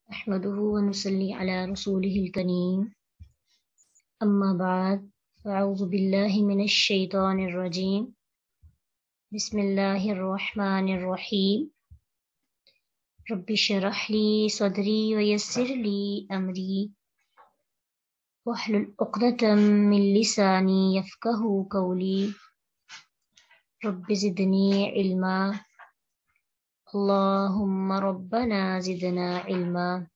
نحمده ونصلي على رسوله الكريم أما بعد فأعوذ بالله من الشيطان الرجيم بسم الله الرحمن الرحيم رب اشرح لي صدري ويسر لي أمري واحلل عقدة من لساني يفقهوا قولي رب زدني علما اللهم ربنا زدنا علما.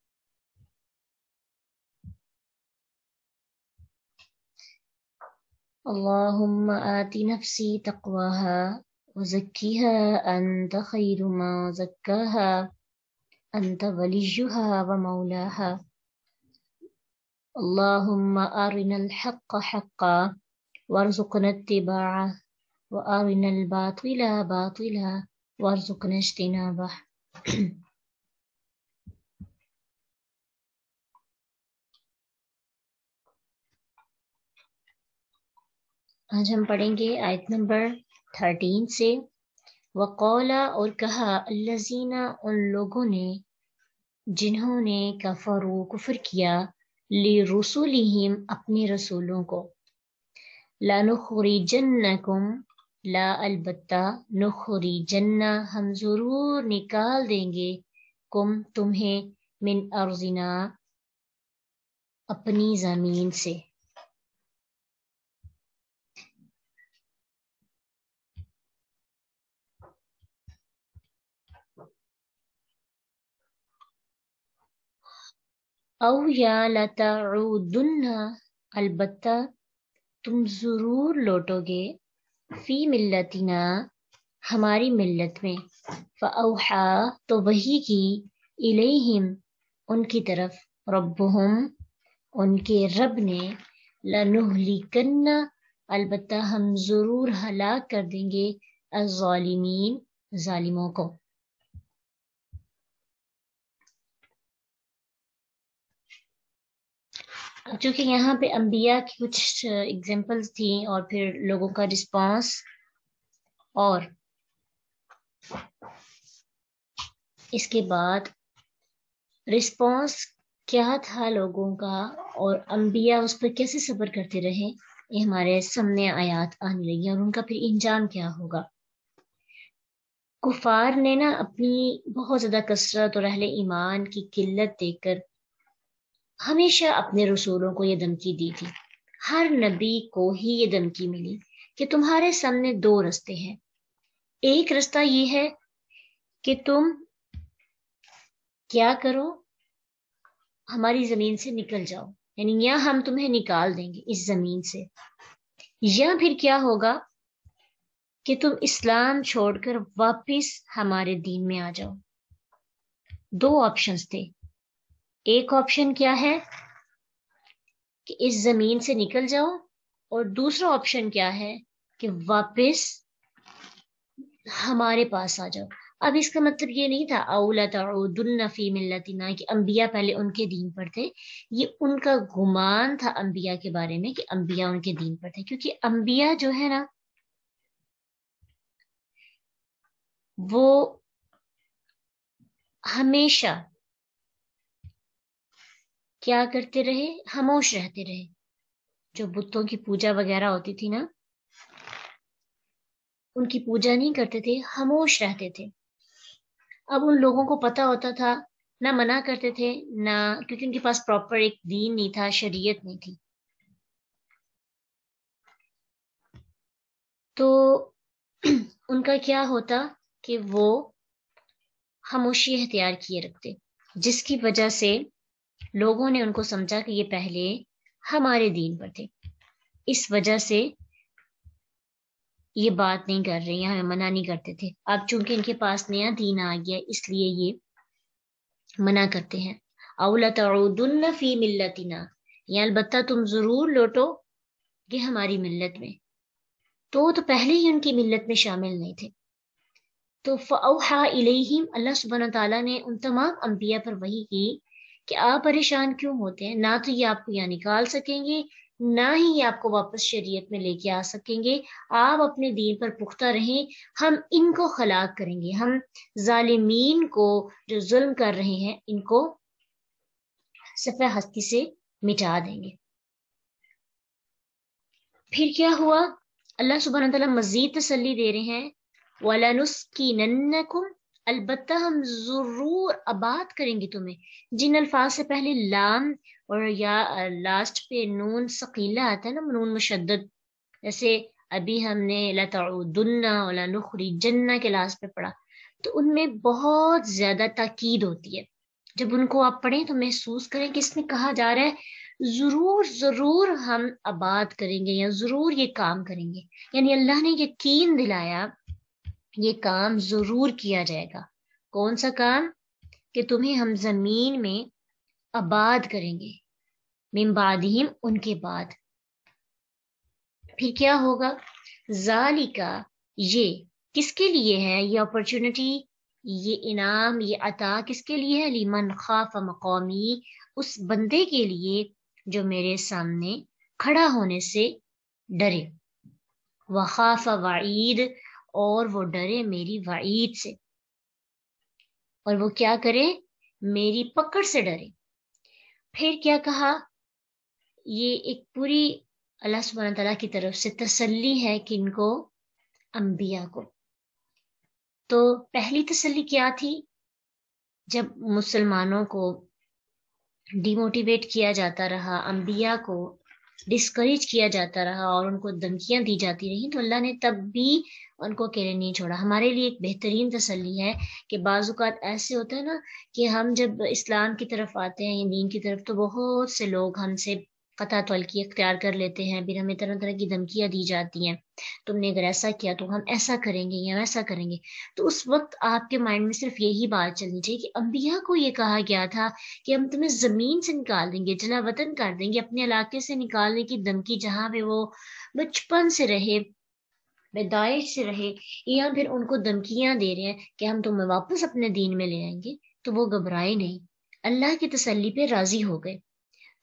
اللهم آت نفسي تقواها وزكها أنت خير ما زكاها أنت وليها ومولاها. اللهم أرنا الحق حقا وارزقنا اتباعه وأرنا الباطل باطلا وارزقنا اجتنابه. آج ہم پڑھیں گے آیت نمبر 13 سے. وقولا اور کہا الذین ان لوگوں نے جنہوں نے کفروا کفر کیا لرسولہم اپنے رسولوں کو لنخرجنکم لا البتہ نخرجن ہم ضرور نکال دیں گے کم تمہیں من ارضنا اپنی زمین سے. او یا لتعودن البتہ تم ضرور لوٹو گے فی ملتنا ہماری ملت میں. فاوحا تو وحی کی الیہم ان کی طرف ربہم ان کے رب نے لنہلکن البتہ ہم ضرور ہلاک کر دیں گے الظالمین ظالموں کو. چونکہ یہاں پہ انبیاء کی کچھ اگزامپلس تھیں اور پھر لوگوں کا رسپانس، اور اس کے بعد رسپانس کیا تھا لوگوں کا اور انبیاء اس پر کیسے صبر کرتے رہے، یہ ہمارے سامنے آیات آنے لگی اور ان کا پھر انجام کیا ہوگا. کفار نے نا اپنی بہت زیادہ کثرت اور اہل ایمان کی قلت دیکھ کر ہمیشہ اپنے رسولوں کو یہ دھمکی دی تھی. ہر نبی کو ہی یہ دھمکی ملی کہ تمہارے سامنے دو رستے ہیں. ایک رستہ یہ ہے کہ تم کیا کرو، ہماری زمین سے نکل جاؤ، یعنی یا ہم تمہیں نکال دیں گے اس زمین سے، یا پھر کیا ہوگا کہ تم اسلام چھوڑ کر واپس ہمارے دین میں آ جاؤ. دو آپشنز تھے. ایک آپشن کیا ہے کہ اس زمین سے نکل جاؤ، اور دوسرا آپشن کیا ہے کہ واپس ہمارے پاس آ جاؤ. اب اس کا مطلب یہ نہیں تھا اولا تعودن فی ملتنا کہ انبیاء پہلے ان کے دین پر تھے. یہ ان کا گمان تھا انبیاء کے بارے میں کہ انبیاء ان کے دین پر تھے، کیونکہ انبیاء جو ہے نا وہ ہمیشہ کیا کرتے رہے، خاموش رہتے رہے. جو بتوں کی پوجا وغیرہ ہوتی تھی نا، ان کی پوجا نہیں کرتے تھے، خاموش رہتے تھے. اب ان لوگوں کو پتا ہوتا تھا، نہ منع کرتے تھے نہ، کیونکہ ان کے پاس پراپر ایک دین نہیں تھا، شریعت نہیں تھی. تو ان کا کیا ہوتا کہ وہ خاموشی اختیار کیے رکھتے، جس کی وجہ سے لوگوں نے ان کو سمجھا کہ یہ پہلے ہمارے دین پر تھے، اس وجہ سے یہ بات نہیں کر رہے ہیں، ہمیں منع نہیں کرتے تھے. اب چونکہ ان کے پاس نیا دین آ گیا اس لیے یہ منع کرتے ہیں. اولا تعودن فی ملتنا، یا البتہ تم ضرور لوٹو گے ہماری ملت میں. تو پہلے ہی ان کی ملت میں شامل نہیں تھے. تو فاوحا الیہم، اللہ سبحانہ تعالیٰ نے ان تمام انبیاء پر وحی کی کہ آپ پریشان کیوں ہوتے ہیں، نہ تو یہ آپ کو یہاں نکال سکیں گے، نہ ہی یہ آپ کو واپس شریعت میں لے کے آ سکیں گے. آپ اپنے دین پر پختہ رہیں، ہم ان کو ہلاک کریں گے، ہم ظالمین کو جو ظلم کر رہے ہیں ان کو صفحہ ہستی سے مٹا دیں گے۔ پھر کیا ہوا؟ اللہ سبحانہ تعالیٰ مزید تسلی دے رہے ہیں، وَلَنُسْكِنَنَّكُمْ، البتہ ہم ضرور آباد کریں گے تمہیں۔ جن الفاظ سے پہلے لام اور یا لاسٹ پہ نون ثقیلہ آتا ہے نا، نون مشدد، جیسے ابھی ہم نے لَتَعُودُنَّ وَلَنُخْرِجَنَّ کے لاسٹ پہ پڑھا، تو ان میں بہت زیادہ تاکید ہوتی ہے۔ جب ان کو آپ پڑھیں تو محسوس کریں کہ اس میں کہا جا رہا ہے ضرور ضرور ہم آباد کریں گے یا ضرور یہ کام کریں گے، یعنی اللہ نے یقین دلایا یہ کام ضرور کیا جائے گا۔ کون سا کام؟ کہ تمہیں ہم زمین میں آباد کریں گے، من بعدہم، ان کے بعد۔ پھر کیا ہوگا؟ ذالکا، یہ کس کے لیے ہے؟ یہ اپرچونٹی، یہ انعام، یہ عطا کس کے لیے ہے؟ لمن خاف مقامی، اس بندے کے لیے جو میرے سامنے کھڑا ہونے سے ڈرے، وخاف وعید، اور وہ ڈرے میری وعید سے، اور وہ کیا کرے؟ میری پکڑ سے ڈرے۔ پھر کیا کہا؟ یہ ایک پوری اللہ سبحانہ تعالیٰ کی طرف سے تسلی ہے کن کو؟ انبیاء کو۔ تو پہلی تسلی کیا تھی؟ جب مسلمانوں کو ڈی موٹیویٹ کیا جاتا رہا، انبیاء کو ڈسکریج کیا جاتا رہا اور ان کو دھمکیاں دی جاتی رہیں، تو اللہ نے تب بھی ان کو اکیلے نہیں چھوڑا۔ ہمارے لیے ایک بہترین تسلی ہے کہ بعض اوقات ایسے ہوتا ہے نا کہ ہم جب اسلام کی طرف آتے ہیں یا دین کی طرف، تو بہت سے لوگ ہم سے قطع طلقی اختیار کر لیتے ہیں، پھر ہمیں طرح طرح کی دھمکیاں دی جاتی ہیں، تم نے اگر ایسا کیا تو ہم ایسا کریں گے یا ویسا کریں گے۔ تو اس وقت آپ کے مائنڈ میں صرف یہی بات چلنی چاہیے کہ انبیاء کو یہ کہا گیا تھا کہ ہم تمہیں زمین سے نکال دیں گے، جلا وطن کر دیں گے، اپنے علاقے سے نکالنے کی دھمکی جہاں پہ وہ بچپن سے رہے، پیدائش سے رہے، یا پھر ان کو دھمکیاں دے رہے ہیں کہ ہم تمہیں واپس اپنے دین میں لے آئیں گے، تو وہ گھبرائے نہیں، اللہ کی تسلی پہ راضی ہو گئے۔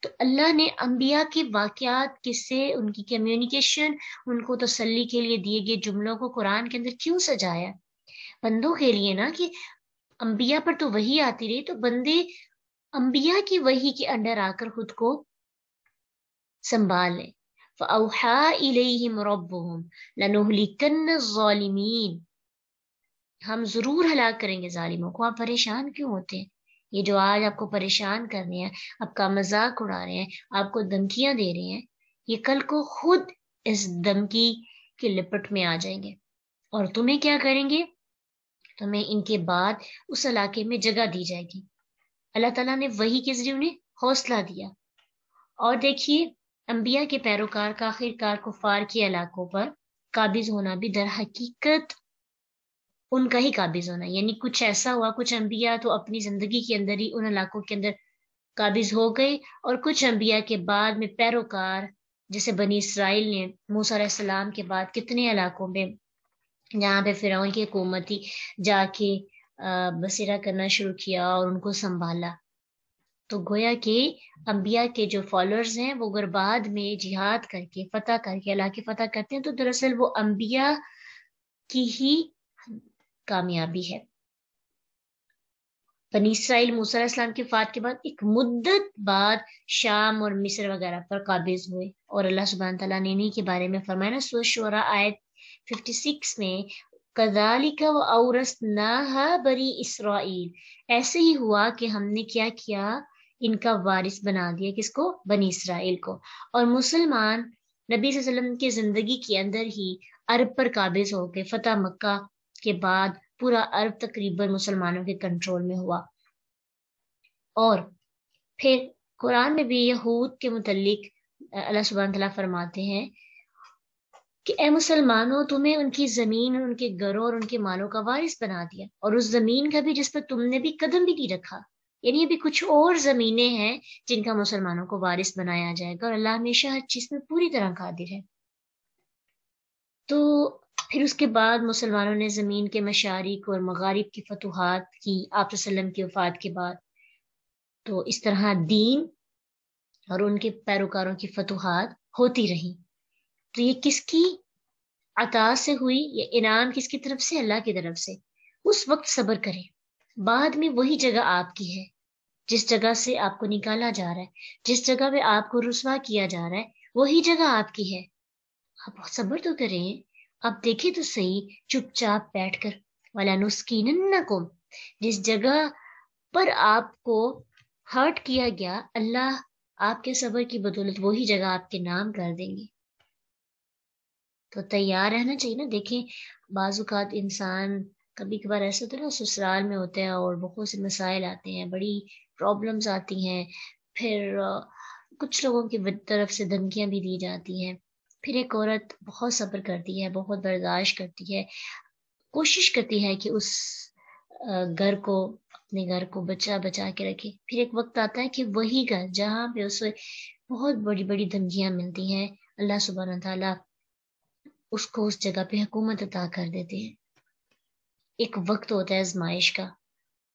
تو اللہ نے انبیاء کے واقعات، قصے، ان کی کمیونیکیشن، ان کو تسلی کے لیے دیے گئے جملوں کو قرآن کے اندر کیوں سجایا؟ بندوں کے لیے نا، کہ انبیاء پر تو وحی آتی رہی، تو بندے انبیاء کی وحی کے انڈر آ کر خود کو سنبھال لیں۔ فَأَوْحَىٰ إِلَيْهِمْ رَبُّهُمْ لَنُهْلِكَنَّ الظَّالِمِينَ، ہم ضرور ہلاک کریں گے ظالموں کو۔ آپ پریشان کیوں ہوتے ہیں؟ یہ جو آج آپ کو پریشان کر رہے ہیں، آپ کا مذاق اڑا رہے ہیں، آپ کو دھمکیاں دے رہے ہیں، یہ کل کو خود اس دھمکی کی لپٹ میں آ جائیں گے، اور تمہیں کیا کریں گے؟ تمہیں ان کے بعد اس علاقے میں جگہ دی جائے گی۔ اللہ تعالیٰ نے وحی کے ذریعے انہیں حوصلہ دیا۔ اور دیکھیے، انبیاء کے پیروکار کا آخرکار کفار کے علاقوں پر قابض ہونا بھی در حقیقت ان کا ہی قابض ہونا، یعنی کچھ ایسا ہوا، کچھ انبیاء تو اپنی زندگی کے اندر ہی ان علاقوں کے اندر قابض ہو گئے، اور کچھ انبیاء کے بعد میں پیروکار، جیسے بنی اسرائیل نے موسیٰ علیہ السلام کے بعد کتنے علاقوں میں جہاں پہ فرعون کی حکومت تھی، جا کے بسیرا کرنا شروع کیا اور ان کو سنبھالا۔ تو گویا کہ انبیاء کے جو فالوورز ہیں، وہ اگر بعد میں جہاد کر کے فتح کر کے علاقے فتح کرتے ہیں، تو دراصل وہ انبیاء کی ہی کامیابی ہے۔ بنی اسرائیل موسیٰ علیہ السلام کی وفات کے بعد ایک مدت بعد شام اور مصر وغیرہ پر قابض ہوئے، اور اللہ سبحانہ تعالیٰ نے انہی کے بارے میں فرمایا نا، سورۃ شعراء آیت 56 میں، کذالک وَأَوْرَثْنَاهَا بَنِی اسرائیل، ایسے ہی ہوا کہ ہم نے کیا کیا؟ ان کا وارث بنا دیا، کس کو؟ بنی اسرائیل کو۔ اور مسلمان نبی صلی اللہ علیہ وسلم کی زندگی کے اندر ہی عرب پر قابض ہو کے فتح مکہ کے بعد پورا عرب تقریباً مسلمانوں کے کنٹرول میں ہوا۔ اور پھر قرآن میں بھی یہود کے متعلق اللہ سبحانہ تعالیٰ فرماتے ہیں کہ اے مسلمانوں، تمہیں ان کی زمین اور ان کے گھروں اور ان کے مالوں کا وارث بنا دیا، اور اس زمین کا بھی جس پر تم نے بھی قدم بھی نہیں رکھا، یعنی ابھی کچھ اور زمینیں ہیں جن کا مسلمانوں کو وارث بنایا جائے گا، اور اللہ ہمیشہ ہر چیز میں پوری طرح قادر ہے۔ تو پھر اس کے بعد مسلمانوں نے زمین کے مشارق اور مغارب کی فتوحات کی آپ صلی اللہ علیہ وسلم کی وفات کے بعد۔ تو اس طرح دین اور ان کے پیروکاروں کی فتوحات ہوتی رہیں۔ تو یہ کس کی عطا سے ہوئی؟ یہ انعام کس کی طرف سے؟ اللہ کی طرف سے۔ اس وقت صبر کریں، بعد میں وہی جگہ آپ کی ہے، جس جگہ سے آپ کو نکالا جا رہا ہے، جس جگہ پہ آپ کو رسوا کیا جا رہا ہے، وہی جگہ آپ کی ہے. آپ صبر تو کریں. آپ دیکھیں تو صحیح، چپ چاپ بیٹھ کر. وَلَنُسْكِنَنَّكُمْ، جس جگہ پر آپ کو ہرٹ کیا گیا، اللہ آپ کے صبر کی بدولت وہی جگہ آپ کے نام کر دیں گے. تو تیار رہنا چاہیے نا. دیکھیں بعض اوقات انسان کبھی کبھار ایسا ہوتا ہے نا، سسرال میں ہوتے ہیں اور بہت سے مسائل آتے ہیں، بڑی پرابلمز آتی ہیں، پھر کچھ لوگوں کی طرف سے دھمکیاں بھی دی جاتی ہیں. پھر ایک عورت بہت صبر کرتی ہے، بہت برداشت کرتی ہے، کوشش کرتی ہے کہ اس گھر کو، اپنے گھر کو بچا کے رکھے. پھر ایک وقت آتا ہے کہ وہی گھر جہاں پہ اسے بہت بڑی بڑی دھمکیاں ملتی ہیں، اللہ سبحانہ تعالیٰ اس کو اس جگہ پہ حکومت عطا کر دیتے ہیں. ایک وقت ہوتا ہے آزمائش کا،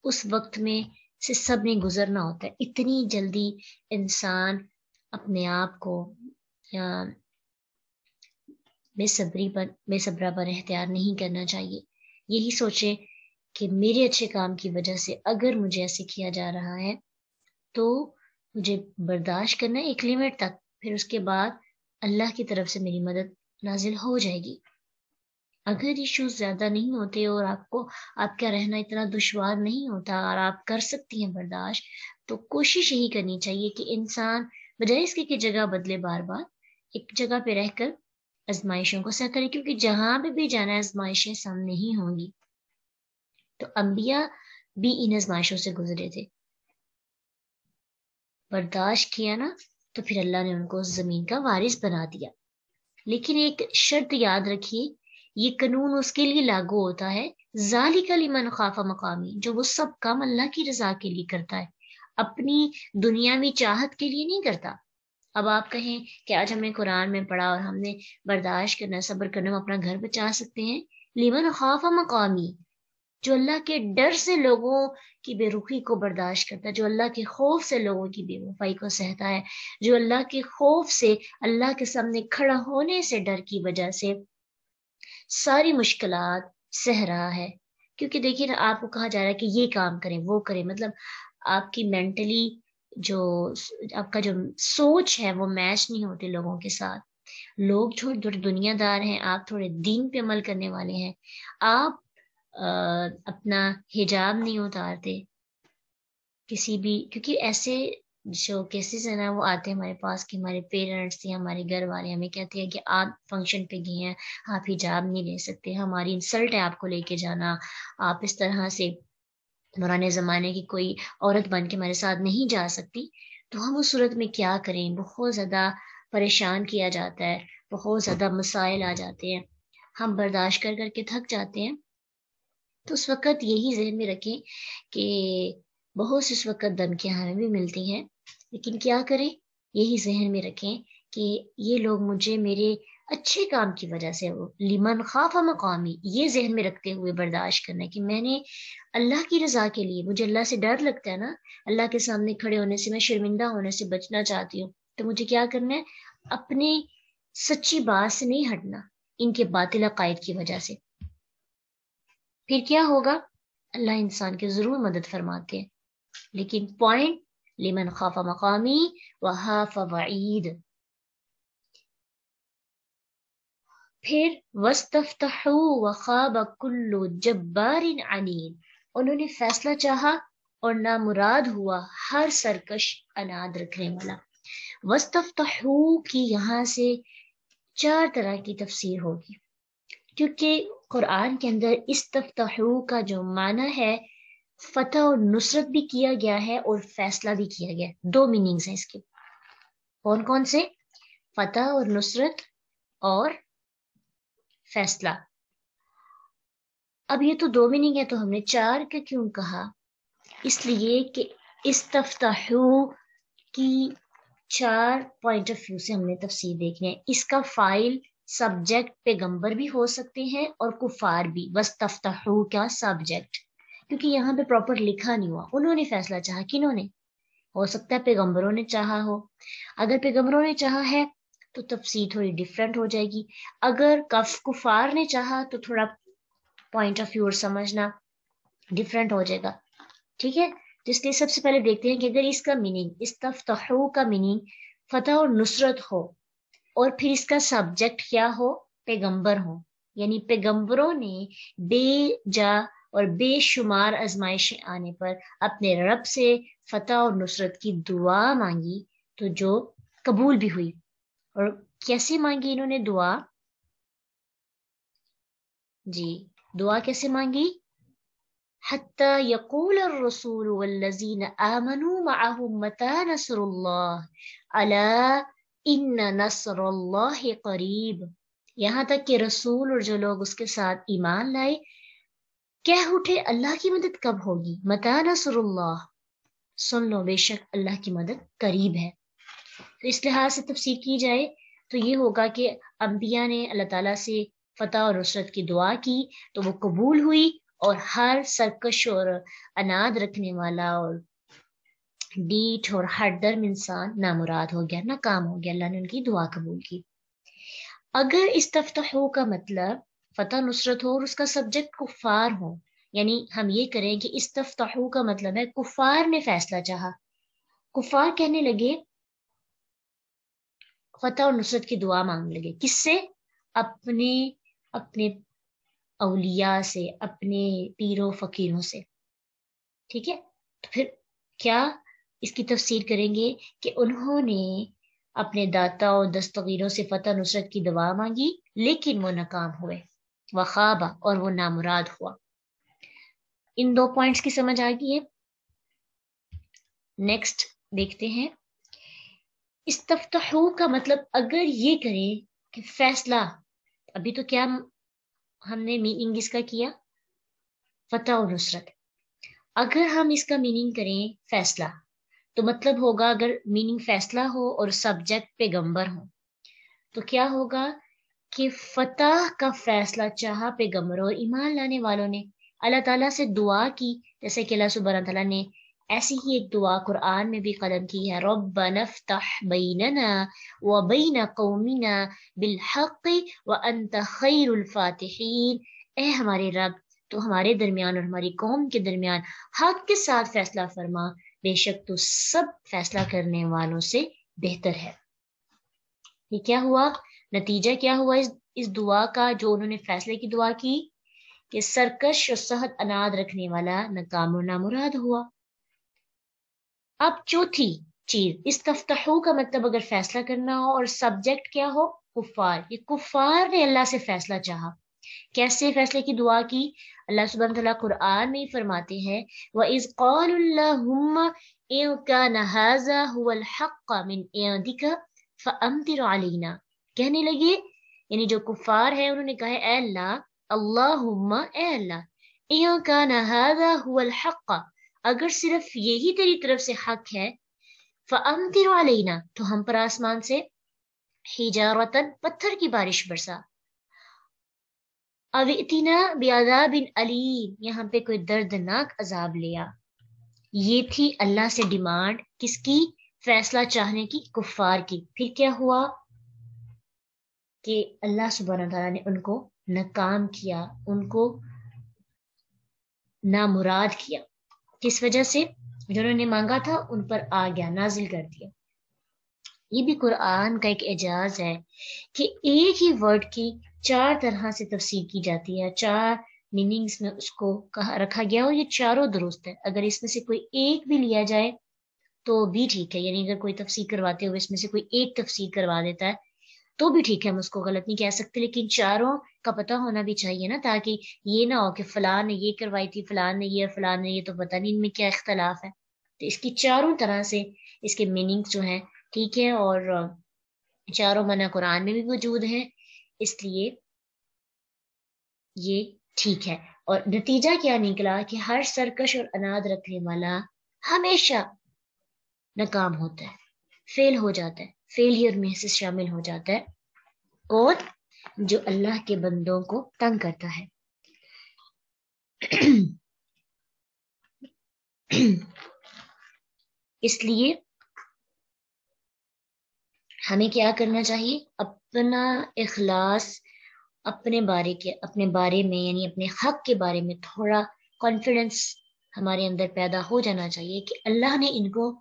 اس وقت میں سے سب نے گزرنا ہوتا ہے. اتنی جلدی انسان اپنے آپ کو یا بے صبرا پر اختیار نہیں کرنا چاہیے. یہی سوچے کہ میرے اچھے کام کی وجہ سے اگر مجھے ایسے کیا جا رہا ہے تو مجھے برداشت کرنا ہے ایک لیمٹ تک، پھر اس کے بعد اللہ کی طرف سے میری مدد نازل ہو جائے گی. اگر ایشوز زیادہ نہیں ہوتے اور آپ کا رہنا اتنا دشوار نہیں ہوتا اور آپ کر سکتی ہیں برداشت، تو کوشش یہی کرنی چاہیے کہ انسان بجائے اس کی جگہ بدلے، بار بار ایک جگہ پہ رہ کر آزمائشوں کو سہ کرے، کیونکہ جہاں پہ بھی جانا آزمائشیں سامنے ہی ہوں گی. تو انبیاء بھی ان آزمائشوں سے گزرے تھے، برداشت کیا نا، تو پھر اللہ نے ان کو اس زمین کا وارث بنا دیا. لیکن ایک شرط یاد رکھیے، یہ قانون اس کے لیے لاگو ہوتا ہے ذالک لمن خاف مقامی، جو وہ سب کام اللہ کی رضا کے لیے کرتا ہے، اپنی دنیاوی چاہت کے لیے نہیں کرتا. اب آپ کہیں کہ آج ہم نے قرآن میں پڑھا اور ہم نے برداشت کرنا، صبر کرنا، ہم اپنا گھر بچا سکتے ہیں. لمن خاف مقامی، جو اللہ کے ڈر سے لوگوں کی بے رخی کو برداشت کرتا ہے، جو اللہ کے خوف سے لوگوں کی بے وفائی کو سہتا ہے، جو اللہ کے خوف سے، اللہ کے سامنے کھڑا ہونے سے ڈر کی وجہ سے ساری مشکلات سہ رہا ہے. کیونکہ دیکھیے نا، آپ کو کہا جا رہا ہے کہ یہ کام کریں، وہ کریں، مطلب آپ کی مینٹلی جو آپ کا جو سوچ ہے وہ میچ نہیں ہوتی لوگوں کے ساتھ. لوگ تھوڑے دنیا دار ہیں، آپ تھوڑے دین پہ عمل کرنے والے ہیں، آپ اپنا حجاب نہیں اتارتے کسی بھی، کیونکہ ایسے جو کیسز ہیں نا وہ آتے ہیں ہمارے پاس کہ ہمارے پیرنٹس یا ہمارے گھر والے ہمیں کہتے ہیں کہ آپ فنکشن پہ گئے ہیں، آپ حجاب نہیں لے سکتے، ہماری انسلٹ ہے آپ کو لے کے جانا، آپ اس طرح سے پرانے زمانے کی کوئی عورت بن کے ہمارے ساتھ نہیں جا سکتی. تو ہم اس صورت میں کیا کریں؟ بہت زیادہ پریشان کیا جاتا ہے، بہت زیادہ مسائل آ جاتے ہیں، ہم برداشت کر کر کے تھک جاتے ہیں. تو اس وقت یہی ذہن میں رکھیں کہ بہت سے اس وقت دھمکیاں ہمیں بھی ملتی ہیں، لیکن کیا کریں؟ یہی ذہن میں رکھیں کہ یہ لوگ مجھے میرے اچھے کام کی وجہ سے، وہ لمن خاف مقامی، یہ ذہن میں رکھتے ہوئے برداشت کرنا ہے کہ میں نے اللہ کی رضا کے لیے، مجھے اللہ سے ڈر لگتا ہے نا، اللہ کے سامنے کھڑے ہونے سے، میں شرمندہ ہونے سے بچنا چاہتی ہوں. تو مجھے کیا کرنا ہے؟ اپنے سچی بات سے نہیں ہٹنا ان کے باطل عقائد کی وجہ سے. پھر کیا ہوگا؟ اللہ انسان کی ضرور مدد فرماتے ہیں، لیکن پوائنٹ لمن خاف مقامی وخاف وعید. پھر واستفتحوا وخاب کل جبار عنید، انہوں نے فیصلہ چاہا اور نامراد ہوا ہر سرکش اناد رکھنے والا. واستفتحوا کی یہاں سے 4 طرح کی تفسیر ہوگی، کیونکہ قرآن کے اندر استفتحوا کا جو معنی ہے فتح اور نصرت بھی کیا گیا ہے اور فیصلہ بھی کیا گیا ہے. 2 میننگز ہیں اس کے. کون کون سے؟ فتح اور نصرت اور فیصلہ. اب یہ تو 2 میننگ ہے، تو ہم نے 4 کا کیوں کہا؟ اس لیے کہ استفتحوا کی 4 پوائنٹ آف ویو سے ہم نے تفسیر دیکھنا ہے. اس کا فاعل سبجیکٹ پیغمبر بھی ہو سکتے ہیں اور کفار بھی. واستفتحوا کا سبجیکٹ، کیونکہ یہاں پہ پراپر لکھا نہیں ہوا. انہوں نے فیصلہ چاہا، کنہوں نے؟ ہو سکتا ہے پیغمبروں نے چاہا ہو. اگر پیغمبروں نے چاہا ہے تو تفسیر تھوڑی ڈیفرنٹ ہو جائے گی. اگر کفار نے چاہا تو تھوڑا پوائنٹ آف ویو اور سمجھنا ڈیفرنٹ ہو جائے گا. ٹھیک ہے؟ تو اس لیے سب سے پہلے دیکھتے ہیں کہ اگر اس کا میننگ استفتحو کا میننگ فتح اور نصرت ہو اور پھر اس کا سبجیکٹ کیا ہو پیغمبر ہو، یعنی پیغمبروں نے بے جا اور بے شمار آزمائشیں آنے پر اپنے رب سے فتح اور نصرت کی دعا مانگی تو جو قبول بھی ہوئی۔ اور کیسے مانگی انہوں نے دعا؟ جی دعا کیسے مانگی؟ حتی یقول الرسول والذین آمنوا معه متی نصر اللہ الا ان نصر اللہ قریب، یہاں تک کہ رسول اور جو لوگ اس کے ساتھ ایمان لائے کہہ اٹھے اللہ کی مدد کب ہوگی، متی نصر اللہ، سن لو بے شک اللہ کی مدد قریب ہے۔ تو اس لحاظ سے تفسیر کی جائے تو یہ ہوگا کہ انبیاء نے اللہ تعالیٰ سے فتح اور نصرت کی دعا کی تو وہ قبول ہوئی، اور ہر سرکش اور اناد رکھنے والا اور ڈیٹ اور ہر درم انسان نامراد ہو گیا، ناکام ہو گیا، اللہ نے ان کی دعا قبول کی۔ اگر استفتحو کا مطلب فتح نصرت ہو اور اس کا سبجیکٹ کفار ہو، یعنی ہم یہ کریں کہ استفتحو کا مطلب ہے کفار نے فیصلہ چاہا، کفار کہنے لگے فتح اور نصرت کی دعا مانگنے لگے، کس سے؟ اپنے اولیاء سے، اپنے پیروں فقیروں سے، ٹھیک ہے۔ تو پھر کیا اس کی تفسیر کریں گے کہ انہوں نے اپنے داتا اور دستگیروں سے فتح نصرت کی دعا مانگی لیکن وہ ناکام ہوئے، وخابہ، اور وہ نامراد ہوا۔ ان دو پوائنٹس کی سمجھ آ گئی ہے؟ نیکسٹ دیکھتے ہیں، استفتحو کا مطلب اگر یہ کریں کہ فیصلہ، ابھی تو کیا ہم نے میننگ اس کا کیا فتح و نصرت، اگر ہم اس کا میننگ کریں فیصلہ تو مطلب ہوگا اگر میننگ فیصلہ ہو اور سبجیکٹ پیغمبر ہو تو کیا ہوگا کہ فتح کا فیصلہ چاہا پیغمبروں اور ایمان لانے والوں نے، اللہ تعالیٰ سے دعا کی، جیسے کہ اللہ سبحانہ تعالیٰ نے ایسی ہی ایک دعا قرآن میں بھی قلم کی ہے، ربنا افتح بیننا وبین قومنا بالحق وانت خیر الفاتحین، اے ہمارے رب تو ہمارے درمیان اور ہماری قوم کے درمیان حق کے ساتھ فیصلہ فرما، بے شک تو سب فیصلہ کرنے والوں سے بہتر ہے۔ یہ کیا ہوا؟ نتیجہ کیا ہوا اس دعا کا جو انہوں نے فیصلے کی دعا کی کہ سرکش اور سخت اناد رکھنے والا ناکام و نامراد ہوا۔ اب چوتھی چیز، استفتحو کا مطلب اگر فیصلہ کرنا ہو اور سبجیکٹ کیا ہو کفار، یہ کفار نے اللہ سے فیصلہ چاہا، کیسے فیصلے کی دعا کی؟ اللہ سبحانہ وتعالیٰ قرآن میں ہی فرماتے ہیں وَإِذْ قَالُوا اللَّهُمَّ إِن كَانَ هَذَا هُوَ الْحَقَّ مِنْ عِنْدِكَ فَأَمْطِرْ عَلَيْنَا، کہنے لگے یعنی جو کفار ہیں انہوں نے کہا اے اللہ، اللہم اے اللہ، إِن كَانَ هَذَا هُوَ الْحَقَّ، اگر صرف یہی تیری طرف سے حق ہے، فَأَمْطِرْ عَلَيْنَا تو ہم پر آسمان سے حجارتاً پتھر کی بارش برسا، او ائتنا بعذاب علیم، یہاں پہ کوئی دردناک عذاب لیا۔ یہ تھی اللہ سے ڈیمانڈ کس کی؟ فیصلہ چاہنے کی، کفار کی۔ پھر کیا ہوا کہ اللہ سبحانہ تعالیٰ نے ان کو ناکام کیا، ان کو نامراد کیا، کس وجہ سے؟ جنہوں نے مانگا تھا ان پر آ گیا، نازل کر دیا۔ یہ بھی قرآن کا ایک اعجاز ہے کہ ایک ہی ورڈ کی 4 طرح سے تفسیر کی جاتی ہے، 4 میننگز میں اس کو رکھا گیا اور یہ چاروں درست ہے۔ اگر اس میں سے کوئی ایک بھی لیا جائے تو بھی ٹھیک ہے، یعنی اگر کوئی تفسیر کرواتے ہوئے اس میں سے کوئی ایک تفسیر کروا دیتا ہے تو بھی ٹھیک ہے، ہم اس کو غلط نہیں کہہ سکتے، لیکن چاروں کا پتہ ہونا بھی چاہیے نا، تاکہ یہ نہ ہو کہ فلاں نے یہ کروائی تھی، فلاں نے یہ، فلاں نے یہ، تو پتہ نہیں ان میں کیا اختلاف ہے۔ تو اس کی چاروں طرح سے اس کے میننگز جو ہیں ٹھیک ہے، اور چاروں معنی قرآن میں بھی موجود ہیں، اس لیے یہ ٹھیک ہے۔ اور نتیجہ کیا نکلا کہ ہر سرکش اور اناد رکھنے والا ہمیشہ ناکام ہوتا ہے، فیل ہو جاتا ہے، فیلئر میں سے شامل ہو جاتا ہے، اور جو اللہ کے بندوں کو تنگ کرتا ہے۔ اس لیے ہمیں کیا کرنا چاہیے؟ اپنا اخلاص اپنے بارے میں، یعنی اپنے حق کے بارے میں تھوڑا کانفیڈنس ہمارے اندر پیدا ہو جانا چاہیے کہ اللہ نے ان کو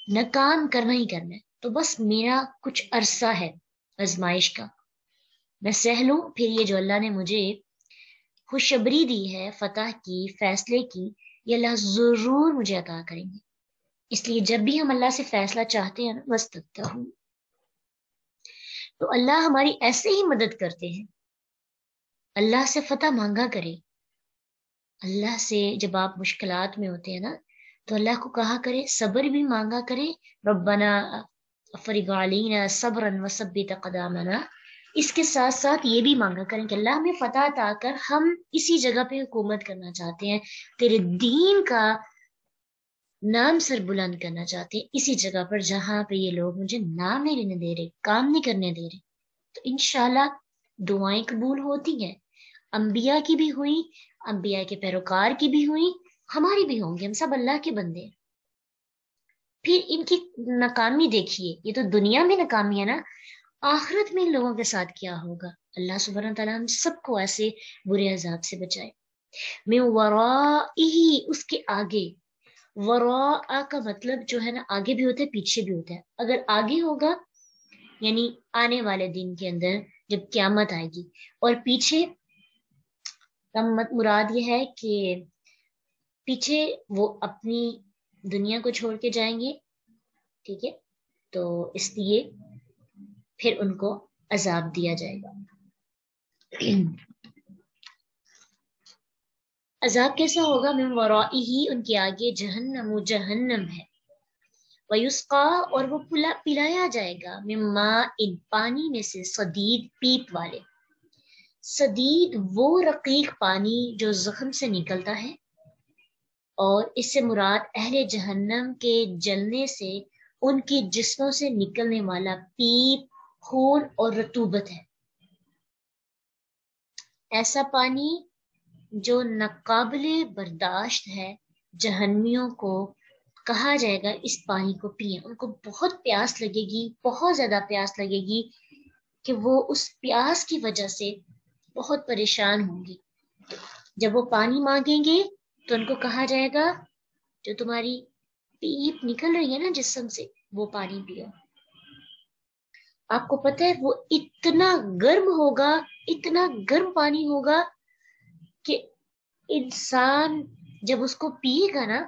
ناکام کرنا ہی کرنا ہے، تو بس میرا کچھ عرصہ ہے آزمائش کا، میں سہ لوں، پھر یہ جو اللہ نے مجھے خوشخبری دی ہے فتح کی، فیصلے کی، یہ اللہ ضرور مجھے عطا کریں گے۔ اس لیے جب بھی ہم اللہ سے فیصلہ چاہتے ہیں نا، وَاسْتَفْتَحُوا، تو اللہ ہماری ایسے ہی مدد کرتے ہیں۔ اللہ سے فتح مانگا کرے، اللہ سے جب آپ مشکلات میں ہوتے ہیں نا، تو اللہ کو کہا کرے، صبر بھی مانگا کرے، ربنا افرغ علینا صبرا وثبت اقدامنا، اس کے ساتھ ساتھ یہ بھی مانگا کریں کہ اللہ ہمیں فتح عطا کر، ہم اسی جگہ پہ حکومت کرنا چاہتے ہیں، تیرے دین کا نام سر بلند کرنا چاہتے ہیں اسی جگہ پر جہاں پہ یہ لوگ مجھے نام نہیں لینے دے رہے، کام نہیں کرنے دے رہے۔ تو انشاءاللہ دعائیں قبول ہوتی ہیں، انبیاء کی بھی ہوئی، انبیاء کے پیروکار کی بھی ہوئی، ہماری بھی ہوں گی، ہم سب اللہ کے بندے ہیں۔ پھر ان کی ناکامی دیکھیے، یہ تو دنیا میں ناکامی ہے نا، آخرت میں ان لوگوں کے ساتھ کیا ہوگا؟ اللہ سبحانہ تعالیٰ ہم سب کو ایسے برے عذاب سے بچائے۔ من ورائہ، اس کے آگے، وراء کا مطلب جو ہے نا، آگے بھی ہوتا ہے پیچھے بھی ہوتا ہے۔ اگر آگے ہوگا یعنی آنے والے دن کے اندر جب قیامت آئے گی، اور پیچھے کا مراد یہ ہے کہ پیچھے وہ اپنی دنیا کو چھوڑ کے جائیں گے، ٹھیک ہے، تو اس لیے پھر ان کو عذاب دیا جائے گا۔ عذاب کیسا ہوگا؟ من ورائہ، ان کے آگے، جہنم، و جہنم ہے، وَيُسْقَى، اور وہ پلایا جائے گا، من ماء، پانی میں سے، صدید، پیپ والے۔ صدید وہ رقیق پانی جو زخم سے نکلتا ہے، اور اس سے مراد اہل جہنم کے جلنے سے ان کے جسموں سے نکلنے والا پیپ، خون اور رطوبت ہے۔ ایسا پانی جو ناقابل برداشت ہے، جہنمیوں کو کہا جائے گا اس پانی کو پئیں، ان کو بہت پیاس لگے گی، بہت زیادہ پیاس لگے گی کہ وہ اس پیاس کی وجہ سے بہت پریشان ہوں گی۔ جب وہ پانی مانگیں گے تو ان کو کہا جائے گا جو تمہاری پیپ نکل رہی ہے نا جسم سے، وہ پانی پیو۔ آپ کو پتہ ہے وہ اتنا گرم ہوگا، اتنا گرم پانی ہوگا کہ انسان جب اس کو پیے گا نا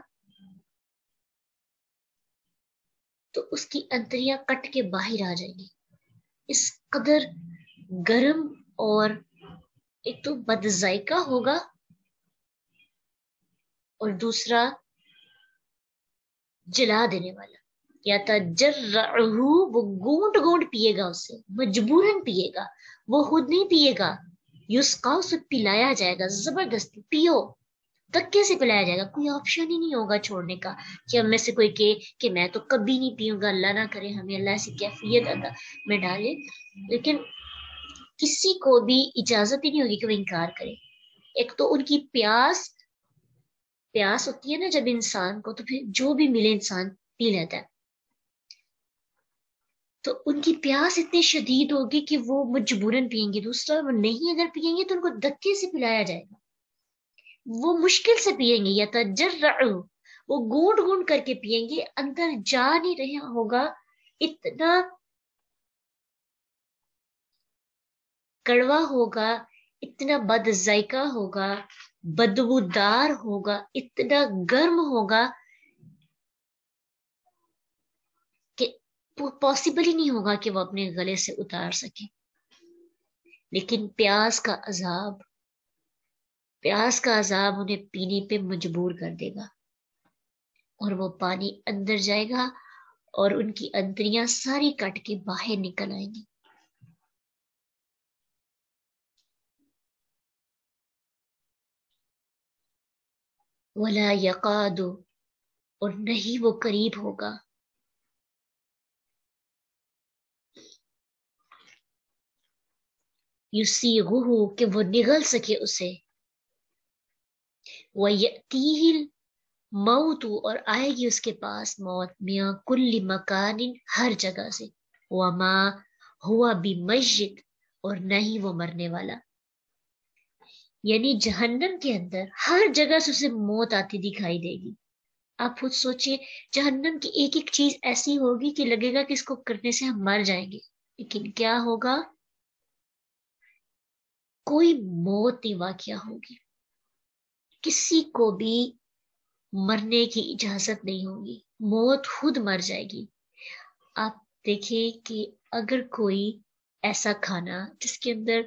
تو اس کی انتڑیاں کٹ کے باہر آ جائیں گی، اس قدر گرم، اور ایک تو بد ذائقہ ہوگا، اور دوسرا جلا دینے والا۔ یا تجرعہ، وہ گونٹ گونٹ پیے گا، اسے مجبوراً پیے گا، وہ خود نہیں پیے گا، یسقا، اسے پلایا جائے گا، زبردستی پیو، دھکے سے پلایا جائے گا، کوئی آپشن ہی نہیں ہوگا چھوڑنے کا کہ ہم میں سے کوئی کہ میں تو کبھی نہیں پیوں گا، اللہ نہ کرے ہمیں اللہ سے کیفیت عطا میں ڈالے، لیکن کسی کو بھی اجازت ہی نہیں ہوگی کہ وہ انکار کرے۔ ایک تو ان کی پیاس ہوتی ہے نا جب انسان کو، تو پھر جو بھی ملے انسان پی لیتا ہے، تو ان کی پیاس اتنی شدید ہوگی کہ وہ مجبوراً پیئیں گے۔ دوسرا، وہ نہیں اگر پیئیں گے تو ان کو دھکے سے پلایا جائے گا، وہ مشکل سے پیئیں گے، یا تجرعوا، وہ گونٹ گونٹ کر کے پیئیں گے، اندر جا نہیں رہا ہوگا، اتنا کڑوا ہوگا، اتنا بد ذائقہ ہوگا، بدبودار ہوگا، اتنا گرم ہوگا کہ پاسبل ہی نہیں ہوگا کہ وہ اپنے گلے سے اتار سکے۔ لیکن پیاس کا عذاب انہیں پینے پہ مجبور کر دے گا، اور وہ پانی اندر جائے گا اور ان کی انتڑیاں ساری کٹ کے باہر نکل آئیں گی۔ ولا یقاد، اور نہیں وہ قریب ہوگا، یسیغہ، کہ وہ نگل سکے اسے، وَيَأْتِيهِ الْمَوْتُ، اور آئے گی اس کے پاس موت، میاں کل مکان، ہر جگہ سے، وَمَا هُوَ بِمَيِّت، اور نہیں وہ مرنے والا۔ یعنی جہنم کے اندر ہر جگہ سے اسے موت آتی دکھائی دے گی. آپ خود سوچئے جہنم کی ایک ایک چیز ایسی ہوگی کہ لگے گا کہ اس کو کرنے سے ہم مر جائیں گے، لیکن کیا ہوگا؟ کوئی موت نہیں واقع ہوگی، کسی کو بھی مرنے کی اجازت نہیں ہوگی، موت خود مر جائے گی. آپ دیکھیں کہ اگر کوئی ایسا کھانا جس کے اندر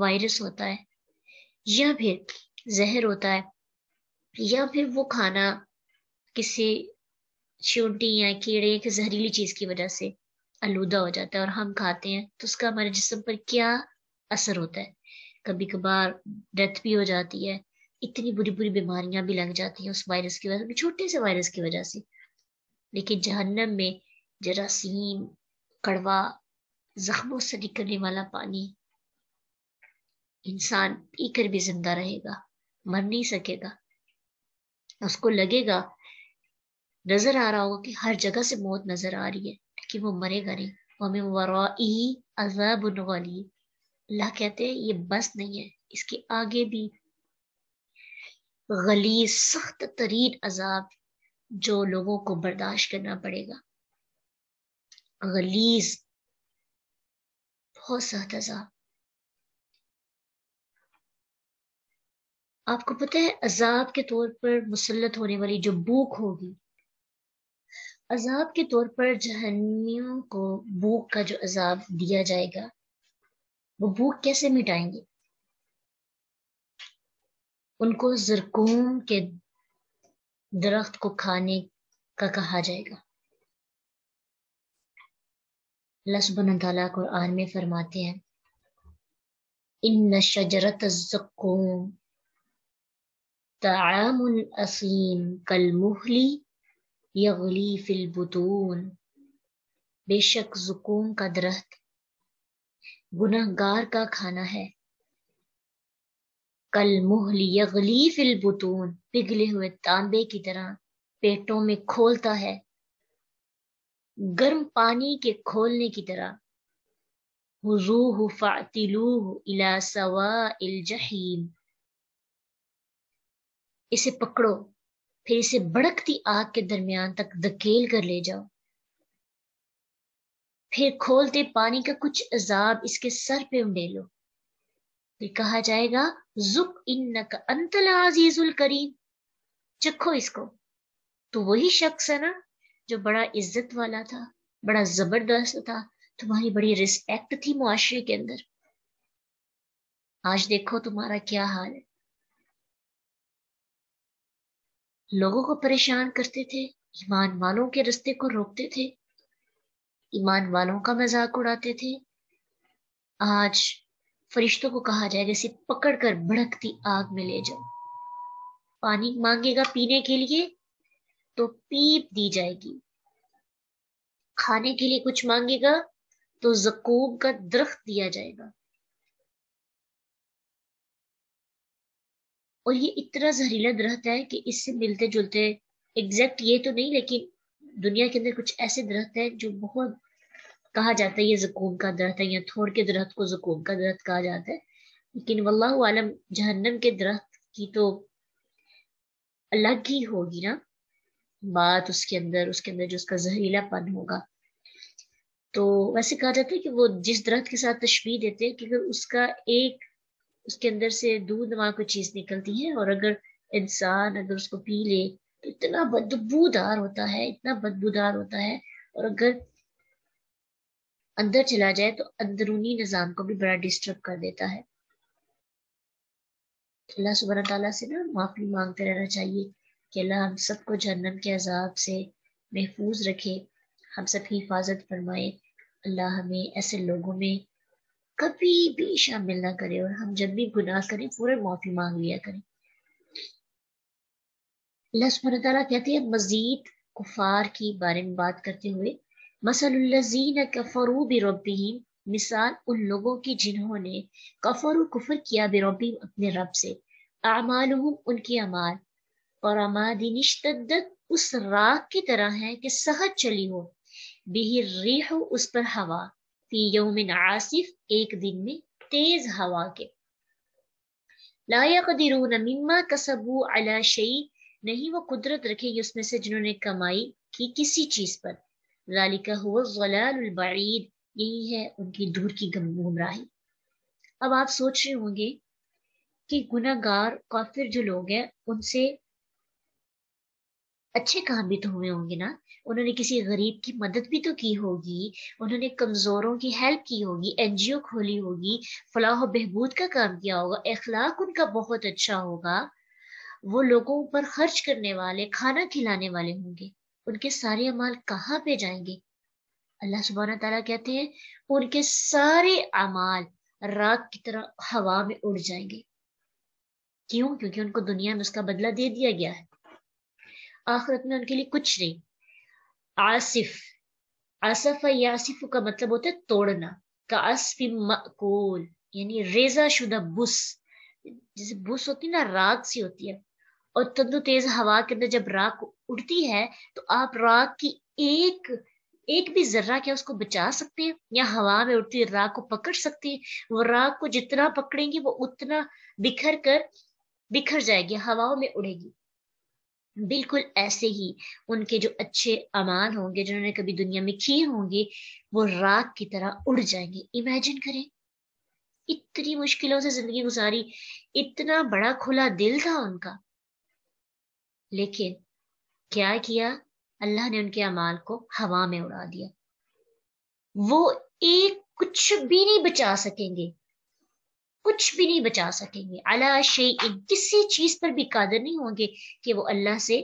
وائرس ہوتا ہے یا پھر زہر ہوتا ہے یا پھر وہ کھانا کسی چیونٹی یا کیڑے یا زہریلی چیز کی وجہ سے آلودہ ہو جاتا ہے اور ہم کھاتے ہیں تو اس کا ہمارے جسم پر کیا اثر ہوتا ہے؟ کبھی کبھار ڈیتھ بھی ہو جاتی ہے، اتنی بری بری بیماریاں بھی لگ جاتی ہیں اس وائرس کی وجہ سے، چھوٹے سے وائرس کی وجہ سے. لیکن جہنم میں جراثیم، کڑوا، زخموں سے نکلنے والا پانی انسان پی کر بھی زندہ رہے گا، مر نہیں سکے گا. اس کو لگے گا، نظر آ رہا ہوگا کہ ہر جگہ سے موت نظر آ رہی ہے لیکن وہ مرے گا نہیں. وَمِن وَرَائِهِ عَذَابٌ غَلِيظٌ. اللہ کہتے ہیں یہ بس نہیں ہے، اس کے آگے بھی غلیظ سخت ترین عذاب جو لوگوں کو برداشت کرنا پڑے گا. غلیظ بہت سخت عذاب. آپ کو پتہ ہے عذاب کے طور پر مسلط ہونے والی جو بھوک ہوگی، عذاب کے طور پر جہنمیوں کو بھوک کا جو عذاب دیا جائے گا، وہ بھوک کیسے مٹائیں گے؟ ان کو زرکوم کے درخت کو کھانے کا کہا جائے گا. اللہ سبحانہ تعالیٰ قرآن میں فرماتے ہیں ان شجرۃ الزقوم طعام اثیم کالمہل یغلی فی البطون. بے شک زقوم کا درخت گنہگار کا کھانا ہے، کالمہل یغلی فی البطون، پگھلے ہوئے تانبے کی طرح پیٹوں میں کھولتا ہے، گرم پانی کے کھولنے کی طرح. خذوہ فاعتلوہ الی سواء الجحیم. اسے پکڑو پھر اسے بھڑکتی آگ کے درمیان تک دھکیل کر لے جاؤ. پھر کھولتے پانی کا کچھ عذاب اس کے سر پہ انڈیلو. پھر کہا جائے گا ذق انک انت العزیز الکریم، چکھو اس کو. تو وہی شخص ہے نا جو بڑا عزت والا تھا، بڑا زبردست تھا، تمہاری بڑی رسپیکٹ تھی معاشرے کے اندر. آج دیکھو تمہارا کیا حال ہے. لوگوں کو پریشان کرتے تھے، ایمان والوں کے رستے کو روکتے تھے، ایمان والوں کا مذاق اڑاتے تھے. آج فرشتوں کو کہا جائے گا اسے پکڑ کر بھڑکتی آگ میں لے جاؤ. پانی مانگے گا پینے کے لیے تو پیپ دی جائے گی، کھانے کے لیے کچھ مانگے گا تو زقوم کا درخت دیا جائے گا. اور یہ اتنا زہریلا درخت ہے کہ اس سے ملتے جلتے ایگزیکٹ یہ تو نہیں، لیکن دنیا کے اندر کچھ ایسے درخت ہیں جو بہت کہا جاتا ہے یہ زقوم کا درخت ہے، یا تھوڑ کے درخت کو زقوم کا درخت کہا جاتا ہے. لیکن واللہ عالم جہنم کے درخت کی تو الگ ہی ہوگی نا بات. اس کے اندر جو اس کا زہریلا پن ہوگا. تو ویسے کہا جاتا ہے کہ وہ جس درخت کے ساتھ تشبیہ دیتے ہیں کہ اگر اس کا ایک اس کے اندر سے دودھ نما کوئی چیز نکلتی ہے اور اگر انسان اگر اس کو پی لے تو اتنا بدبودار ہوتا ہے، اتنا بدبودار ہوتا ہے، اور اگر اندر چلا جائے تو اندرونی نظام کو بھی بڑا ڈسٹرب کر دیتا ہے. اللہ سبحانہ تعالیٰ سے نا معافی مانگتے رہنا چاہیے کہ اللہ ہم سب کو جہنم کے عذاب سے محفوظ رکھے، ہم سب کی حفاظت فرمائے. اللہ ہمیں ایسے لوگوں میں کبھی بھی شامل نہ کرے اور ہم جب بھی گناہ کریں پورے معافی مانگ لیا کریں. اللہ سبحانہ تعالیٰ کہتے ہیں مزید کفار کی بارے میں بات کرتے ہوئے مثل الذین کفروا بربہم، مثال ان لوگوں کی جنہوں نے کفر کیا بربہم اپنے رب سے، اعمالہم ان کی اعمال کرماد اشتدت اس راکھ کی طرح ہے کہ سخت چلی ہو، بہ الریح اس پر ہوا، فی یوم عاصف ایک دن میں تیز ہوا کے، لا یقدرون مما کسبوا علی شیء، نہیں وہ قدرت رکھیں گے اس میں سے جنہوں نے کمائی کی کسی چیز پر. ذالک هو الضلال البعید، یہی ہے ان کی دور کی گمراہی. اب آپ سوچ رہے ہوں گے کہ گناہ گار کافر جو لوگ ہیں ان سے اچھے کام بھی تو ہوئے ہوں گے نا، انہوں نے کسی غریب کی مدد بھی تو کی ہوگی، انہوں نے کمزوروں کی ہیلپ کی ہوگی، این جی او کھولی ہوگی، فلاح و بہبود کا کام کیا ہوگا، اخلاق ان کا بہت اچھا ہوگا، وہ لوگوں پر خرچ کرنے والے، کھانا کھلانے والے ہوں گے. ان کے سارے اعمال کہاں پہ جائیں گے؟ اللہ سبحانہ تعالیٰ کہتے ہیں ان کے سارے اعمال راک کی طرح ہوا میں اڑ جائیں گے. کیوں؟ کیونکہ ان کو دنیا میں اس کا بدلہ دے دیا گیا ہے، آخرت میں ان کے لیے کچھ نہیں. آصف، آصف یاسف کا مطلب ہوتا ہے توڑنا، کا عصف مأکول یعنی ریزہ شدہ بس، جیسے بس ہوتی نا راگ سی ہوتی ہے، اور تندو تیز ہوا کے اندر جب راگ اڑتی ہے تو آپ راگ کی ایک بھی ذرہ کیا اس کو بچا سکتے ہیں؟ یا ہوا میں اڑتی راگ کو پکڑ سکتے ہیں؟ وہ راگ کو جتنا پکڑیں گے وہ اتنا بکھر جائے گی، ہواؤں میں اڑے گی. بالکل ایسے ہی ان کے جو اچھے اعمال ہوں گے جنہوں نے کبھی دنیا میں کیے ہوں گے وہ راگ کی طرح اڑ جائیں گے. امیجن کریں، اتنی مشکلوں سے زندگی گزاری، اتنا بڑا کھلا دل تھا ان کا، لیکن کیا کیا؟ اللہ نے ان کے اعمال کو ہوا میں اڑا دیا. وہ ایک کچھ بھی نہیں بچا سکیں گے، کچھ بھی نہیں بچا سکیں گے. علی شیء، کسی چیز پر بھی قادر نہیں ہوں گے کہ وہ اللہ سے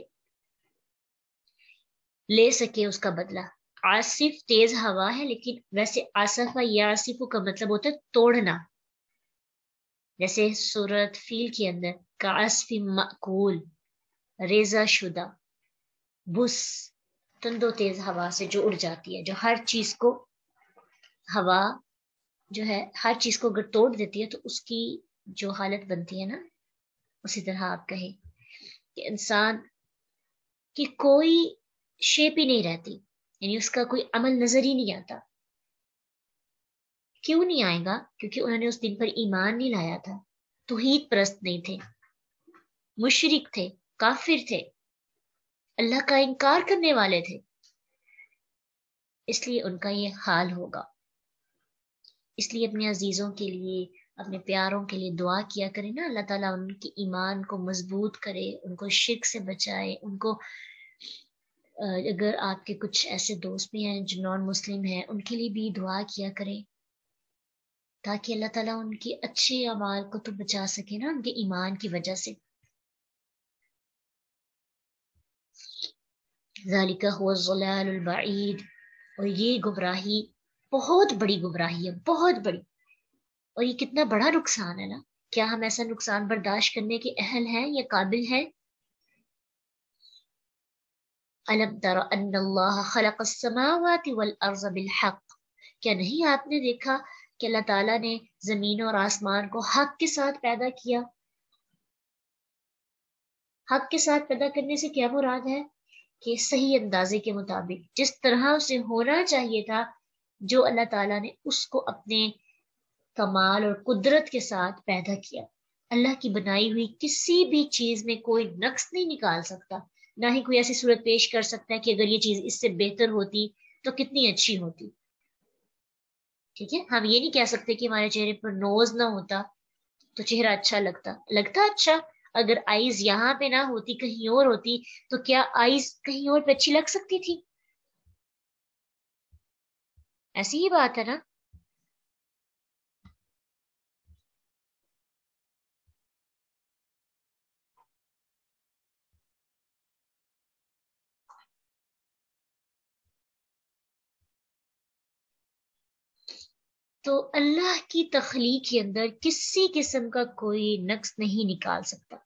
لے سکے اس کا بدلہ. آصف تیز ہوا ہے، لیکن ویسے آصف یا آصف کا مطلب ہوتا ہے توڑنا، جیسے سورت فیل کے اندر کا عصف مأکول، ریزہ شدہ بس، تندو تیز ہوا سے جو اڑ جاتی ہے، جو ہر چیز کو ہوا جو ہے ہر چیز کو اگر توڑ دیتی ہے تو اس کی جو حالت بنتی ہے نا، اسی طرح آپ کہیں کہ انسان کی کوئی شیپ ہی نہیں رہتی، یعنی اس کا کوئی عمل نظر ہی نہیں آتا. کیوں نہیں آئے گا؟ کیونکہ انہوں نے اس دن پر ایمان نہیں لایا تھا، توحید پرست نہیں تھے، مشرک تھے، کافر تھے، اللہ کا انکار کرنے والے تھے، اس لیے ان کا یہ حال ہوگا. اس لیے اپنے عزیزوں کے لیے، اپنے پیاروں کے لیے دعا کیا کرے نا، اللہ تعالیٰ ان کے ایمان کو مضبوط کرے، ان کو شرک سے بچائے. ان کو اگر آپ کے کچھ ایسے دوست بھی ہیں جو نان مسلم ہیں ان کے لیے بھی دعا کیا کریں، تاکہ اللہ تعالیٰ ان کے اچھے اعمال کو تو بچا سکے نا ان کے ایمان کی وجہ سے. ذالک هو الضلال البعید، اور یہ گمراہی بہت بڑی گمراہی ہے، بہت بڑی. اور یہ کتنا بڑا نقصان ہے نا، کیا ہم ایسا نقصان برداشت کرنے کے اہل ہیں یا قابل ہیں؟ الم تر ان اللہ خلق السماوات والارض بالحق، کیا نہیں آپ نے دیکھا کہ اللہ تعالیٰ نے زمین اور آسمان کو حق کے ساتھ پیدا کیا؟ حق کے ساتھ پیدا کرنے سے کیا مراد ہے؟ کہ صحیح اندازے کے مطابق، جس طرح اسے ہونا چاہیے تھا، جو اللہ تعالیٰ نے اس کو اپنے کمال اور قدرت کے ساتھ پیدا کیا. اللہ کی بنائی ہوئی کسی بھی چیز میں کوئی نقص نہیں نکال سکتا، نہ ہی کوئی ایسی صورت پیش کر سکتا ہے کہ اگر یہ چیز اس سے بہتر ہوتی تو کتنی اچھی ہوتی. ٹھیک ہے، ہم یہ نہیں کہہ سکتے کہ ہمارے چہرے پر نوز نہ ہوتا تو چہرہ اچھا لگتا اچھا. اگر آئیز یہاں پہ نہ ہوتی، کہیں اور ہوتی، تو کیا آئیز کہیں اور پہ اچھی لگ سکتی تھی؟ ایسی ہی بات ہے نا. تو اللہ کی تخلیق کے اندر کسی قسم کا کوئی نقص نہیں نکال سکتا،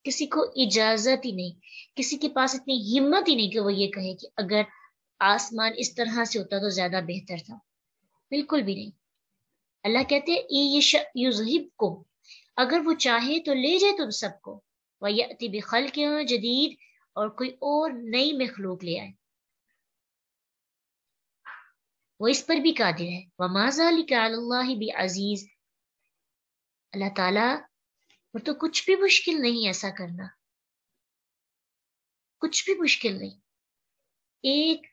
کسی کو اجازت ہی نہیں، کسی کے پاس اتنی ہمت ہی نہیں کہ وہ یہ کہے کہ اگر آسمان اس طرح سے ہوتا تو زیادہ بہتر تھا. بالکل بھی نہیں. اللہ کہتے یذہبکم، اگر وہ چاہے تو لے جائے تم سب کو، ویأتی بخلق جدید، اور کوئی اور نئی مخلوق لے آئے، وہ اس پر بھی قادر ہے. وما ذلک علی اللہ بعزیز، اللہ تعالیٰ اور تو کچھ بھی مشکل نہیں ایسا کرنا، کچھ بھی مشکل نہیں، ایک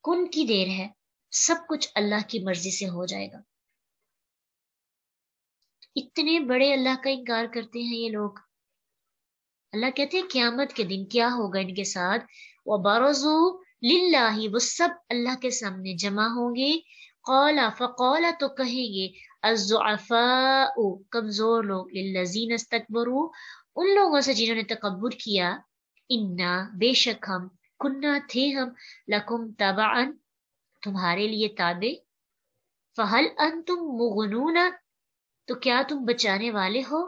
کن کی دیر ہے، سب کچھ اللہ کی مرضی سے ہو جائے گا۔ اتنے بڑے اللہ کا انکار کرتے ہیں یہ لوگ۔ اللہ کہتے ہیں قیامت کے دن کیا ہوگا ان کے ساتھ، وَبَرَزُوا لِلَّهِ، وہ سب اللہ کے سامنے جمع ہوں گے، قَالَ فَقَالَ تو کہیں گے، الضُّعَفَاءُ کمزور لوگ، لِلَّذِينَ اسْتَكْبَرُوا ان لوگوں سے جنہوں نے تکبر کیا، اِنَّا بے شک ہم، کُنَّا تھے ہم، لَكُمْ تَبَعًا تمہارے لیے تابع، فَهَلْ أَنْتُمْ مُغْنُونَ تو کیا تم بچانے والے ہو،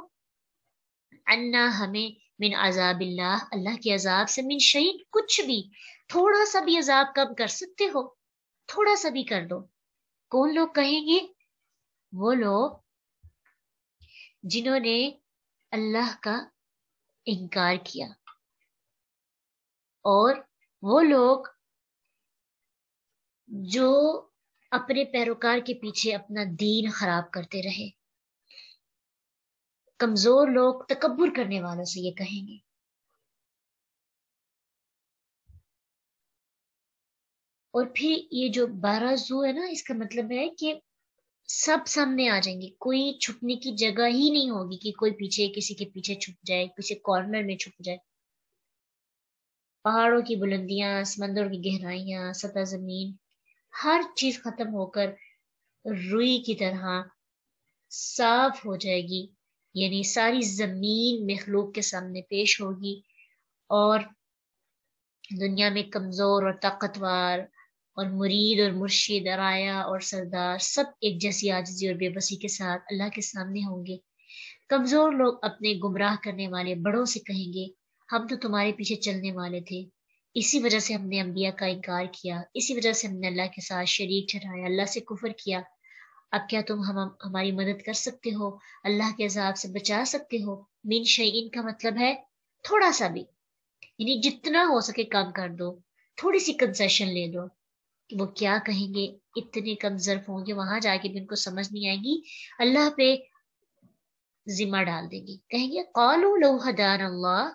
عنا ہمیں، من عذاب اللہ اللہ کے عذاب سے، من شیء کچھ بھی، تھوڑا سا بھی عذاب کم کر سکتے ہو، تھوڑا سا بھی کر دو۔ کون لوگ کہیں گے؟ وہ لوگ جنہوں نے اللہ کا انکار کیا، اور وہ لوگ جو اپنے پیروکار کے پیچھے اپنا دین خراب کرتے رہے۔ کمزور لوگ تکبر کرنے والوں سے یہ کہیں گے۔ اور پھر یہ جو 12 زو ہے نا، اس کا مطلب ہے کہ سب سامنے آ جائیں گے، کوئی چھپنے کی جگہ ہی نہیں ہوگی کہ کوئی پیچھے کسی کے پیچھے چھپ جائے، کسی کارنر میں چھپ جائے۔ پہاڑوں کی بلندیاں، سمندر کی گہرائیاں، سطح زمین، ہر چیز ختم ہو کر روئی کی طرح صاف ہو جائے گی، یعنی ساری زمین مخلوق کے سامنے پیش ہوگی، اور دنیا میں کمزور اور طاقتور اور مرید اور مرشد، رایا اور سردار، سب ایک جیسی عاجزی اور بے بسی کے ساتھ اللہ کے سامنے ہوں گے۔ کمزور لوگ اپنے گمراہ کرنے والے بڑوں سے کہیں گے، ہم تو تمہارے پیچھے چلنے والے تھے، اسی وجہ سے ہم نے انبیاء کا انکار کیا، اسی وجہ سے ہم نے اللہ کے ساتھ شریک ٹھہرایا، اللہ سے کفر کیا، اب کیا تم ہماری مدد کر سکتے ہو، اللہ کے عذاب سے بچا سکتے ہو؟ من شیئن کا مطلب ہے تھوڑا سا بھی، یعنی جتنا ہو سکے کم کر دو، تھوڑی سی کنسیشن لے دو۔ وہ کیا کہیں گے؟ اتنے کم ظرف ہوں گے، وہاں جا کے بھی ان کو سمجھ نہیں آئے گی، اللہ پہ ذمہ ڈال دیں گے، کہیں گے قالوا لو ہدانا اللہ،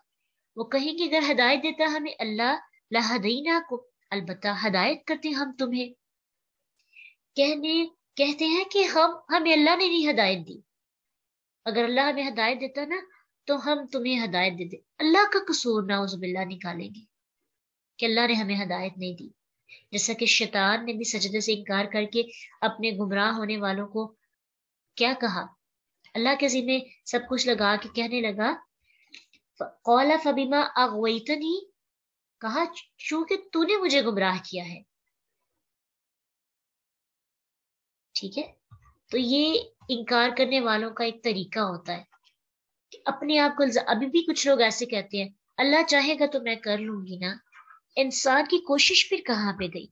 وہ کہیں گے اگر ہدایت دیتا ہمیں اللہ، لہدیناکم، البتہ ہدایت کرتے ہم تمہیں۔ کہتے ہیں کہ ہمیں اللہ نے نہیں ہدایت دی، اگر اللہ ہمیں ہدایت دیتا نا تو ہم تمہیں ہدایت دیتے، اللہ کا قصور نعوذ باللہ نکالیں گے کہ اللہ نے ہمیں ہدایت نہیں دی۔ جیسا کہ شیطان نے بھی سجدے سے انکار کر کے اپنے گمراہ ہونے والوں کو کیا کہا، اللہ کے ذمہ سب کچھ لگا کے کہنے لگا، قال فبما اغویتنی، کہا چونکہ تو نے مجھے گمراہ کیا ہے۔ ٹھیک ہے، تو یہ انکار کرنے والوں کا ایک طریقہ ہوتا ہے کہ اپنے آپ کو ابھی بھی کچھ لوگ ایسے کہتے ہیں اللہ چاہے گا تو میں کر لوں گی نا، انسان کی کوشش پھر کہاں پہ گئی؟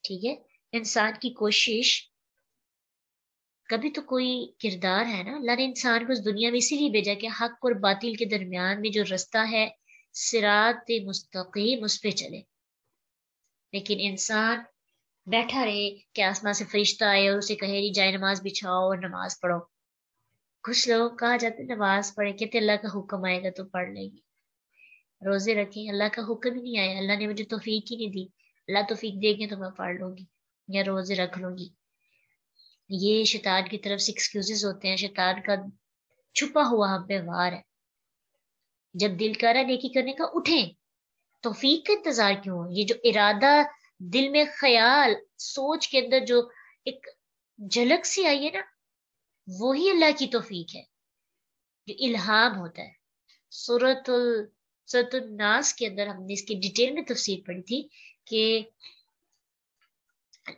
ٹھیک ہے، انسان کی کوشش کبھی تو کوئی کردار ہے نا، اللہ نے انسان کو اس دنیا میں اسی لیے بھیجا کہ حق اور باطل کے درمیان میں جو رستہ ہے صراط مستقیم، اس پہ چلے، لیکن انسان بیٹھا رہے کہ آسمان سے فرشتہ آئے اور اسے کہے جی جائے نماز بچھاؤ اور نماز پڑھو۔ کچھ لوگ کہا جاتے نماز پڑھے، کہتے اللہ کا حکم آئے گا تو پڑھ لیں گے، روزے رکھیں، اللہ کا حکم ہی نہیں آیا، اللہ نے مجھے توفیق ہی نہیں دی، اللہ توفیق دے گے تو میں پڑھ لوں گی یا روزے رکھ لوں گی۔ یہ شیطان کی طرف سے ایکسکیوزز ہوتے ہیں، شیطان کا چھپا ہوا ہم پہ وار ہے۔ جب دل کر رہا ہے نیکی کرنے کا، اٹھیں، توفیق کا انتظار کیوں؟ یہ جو ارادہ دل میں، خیال، سوچ کے اندر جو ایک جھلک سی آئی ہے نا، وہی اللہ کی توفیق ہے، جو الہام ہوتا ہے۔ سورۃ الناس کے اندر ہم نے اس کی ڈیٹیل میں تفسیر پڑھی تھی کہ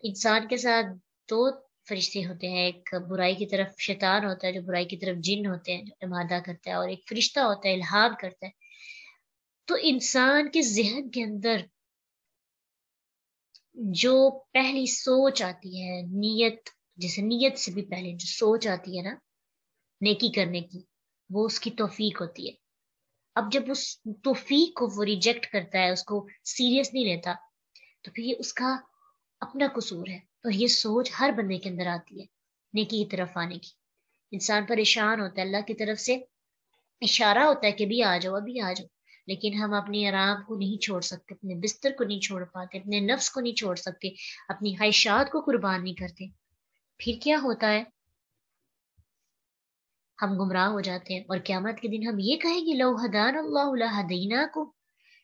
انسان کے ساتھ دو فرشتے ہوتے ہیں، ایک برائی کی طرف شیطان ہوتا ہے، جو برائی کی طرف جن ہوتے ہیں جو امادہ کرتا ہے، اور ایک فرشتہ ہوتا ہے الہام کرتا ہے۔ تو انسان کے ذہن کے اندر جو پہلی سوچ آتی ہے، نیت، جیسے نیت سے بھی پہلے جو سوچ آتی ہے نا نیکی کرنے کی، وہ اس کی توفیق ہوتی ہے۔ اب جب اس توفیق کو وہ ریجیکٹ کرتا ہے، اس کو سیریس نہیں لیتا، تو پھر یہ اس کا اپنا قصور ہے، اور یہ سوچ ہر بندے کے اندر آتی ہے نیکی کی طرف آنے کی۔ انسان پریشان ہوتا ہے، اللہ کی طرف سے اشارہ ہوتا ہے کہ بھی آ جاؤ، ابھی آ جاؤ، لیکن ہم اپنے آرام کو نہیں چھوڑ سکتے، اپنے بستر کو نہیں چھوڑ پاتے، اپنے نفس کو نہیں چھوڑ سکتے، اپنی خواہشات کو قربان نہیں کرتے. پھر کیا ہوتا ہے؟ ہم گمراہ ہو جاتے ہیں، اور قیامت کے دن ہم یہ کہیں گے لو ہدان اللہ لہدیناکم،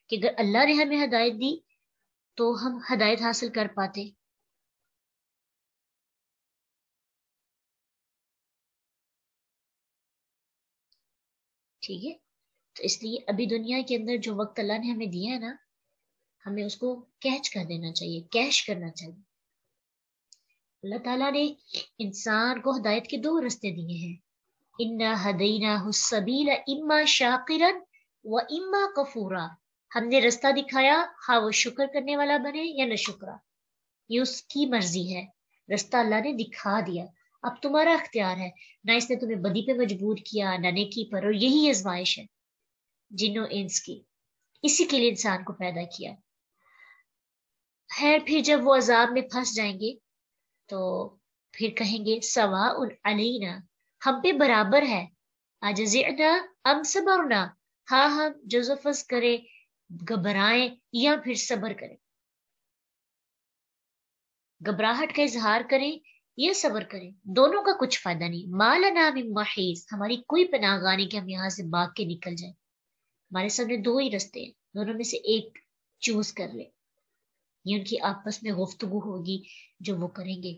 کہ اگر اللہ نے ہمیں ہدایت دی تو ہم ہدایت حاصل کر پاتے. ٹھیک ہے، تو اس لیے ابھی دنیا کے اندر جو وقت اللہ نے ہمیں دیا ہے نا، ہمیں اس کو کیچ کر دینا چاہیے، کیش کرنا چاہیے. اللہ تعالیٰ نے انسان کو ہدایت کے دو رستے دیے ہیں، انا ہدیناہ السبیل اما شاکرا و اما کفورا. ہم نے رستہ دکھایا، ہاں وہ شکر کرنے والا بنے یا نہ شکرا، یہ اس کی مرضی ہے. رستہ اللہ نے دکھا دیا، اب تمہارا اختیار ہے. نہ اس نے تمہیں بدی پہ مجبور کیا، نہ نیکی پر، اور یہی آزمائش ہے جن و انس کی، اسی کے لیے انسان کو پیدا کیا. خیر پھر جب وہ عذاب میں پھنس جائیں گے تو پھر کہیں گے سواء علینا، ہم پہ برابر ہے، اجزعنا ام صبرنا، ہاں ہم جزوفس کریں، گھبرائیں یا پھر صبر کریں، گھبراہٹ کا اظہار کریں یا صبر کریں، دونوں کا کچھ فائدہ نہیں. ما لنا من محیص، ہماری کوئی پناہ گاہ نہیں کہ ہم یہاں سے بھاگ کے نکل جائیں. ہمارے سامنے دو ہی رستے ہیں، دونوں میں سے ایک چوز کر لیں. یہ ان کی آپس میں گفتگو ہوگی جو وہ کریں گے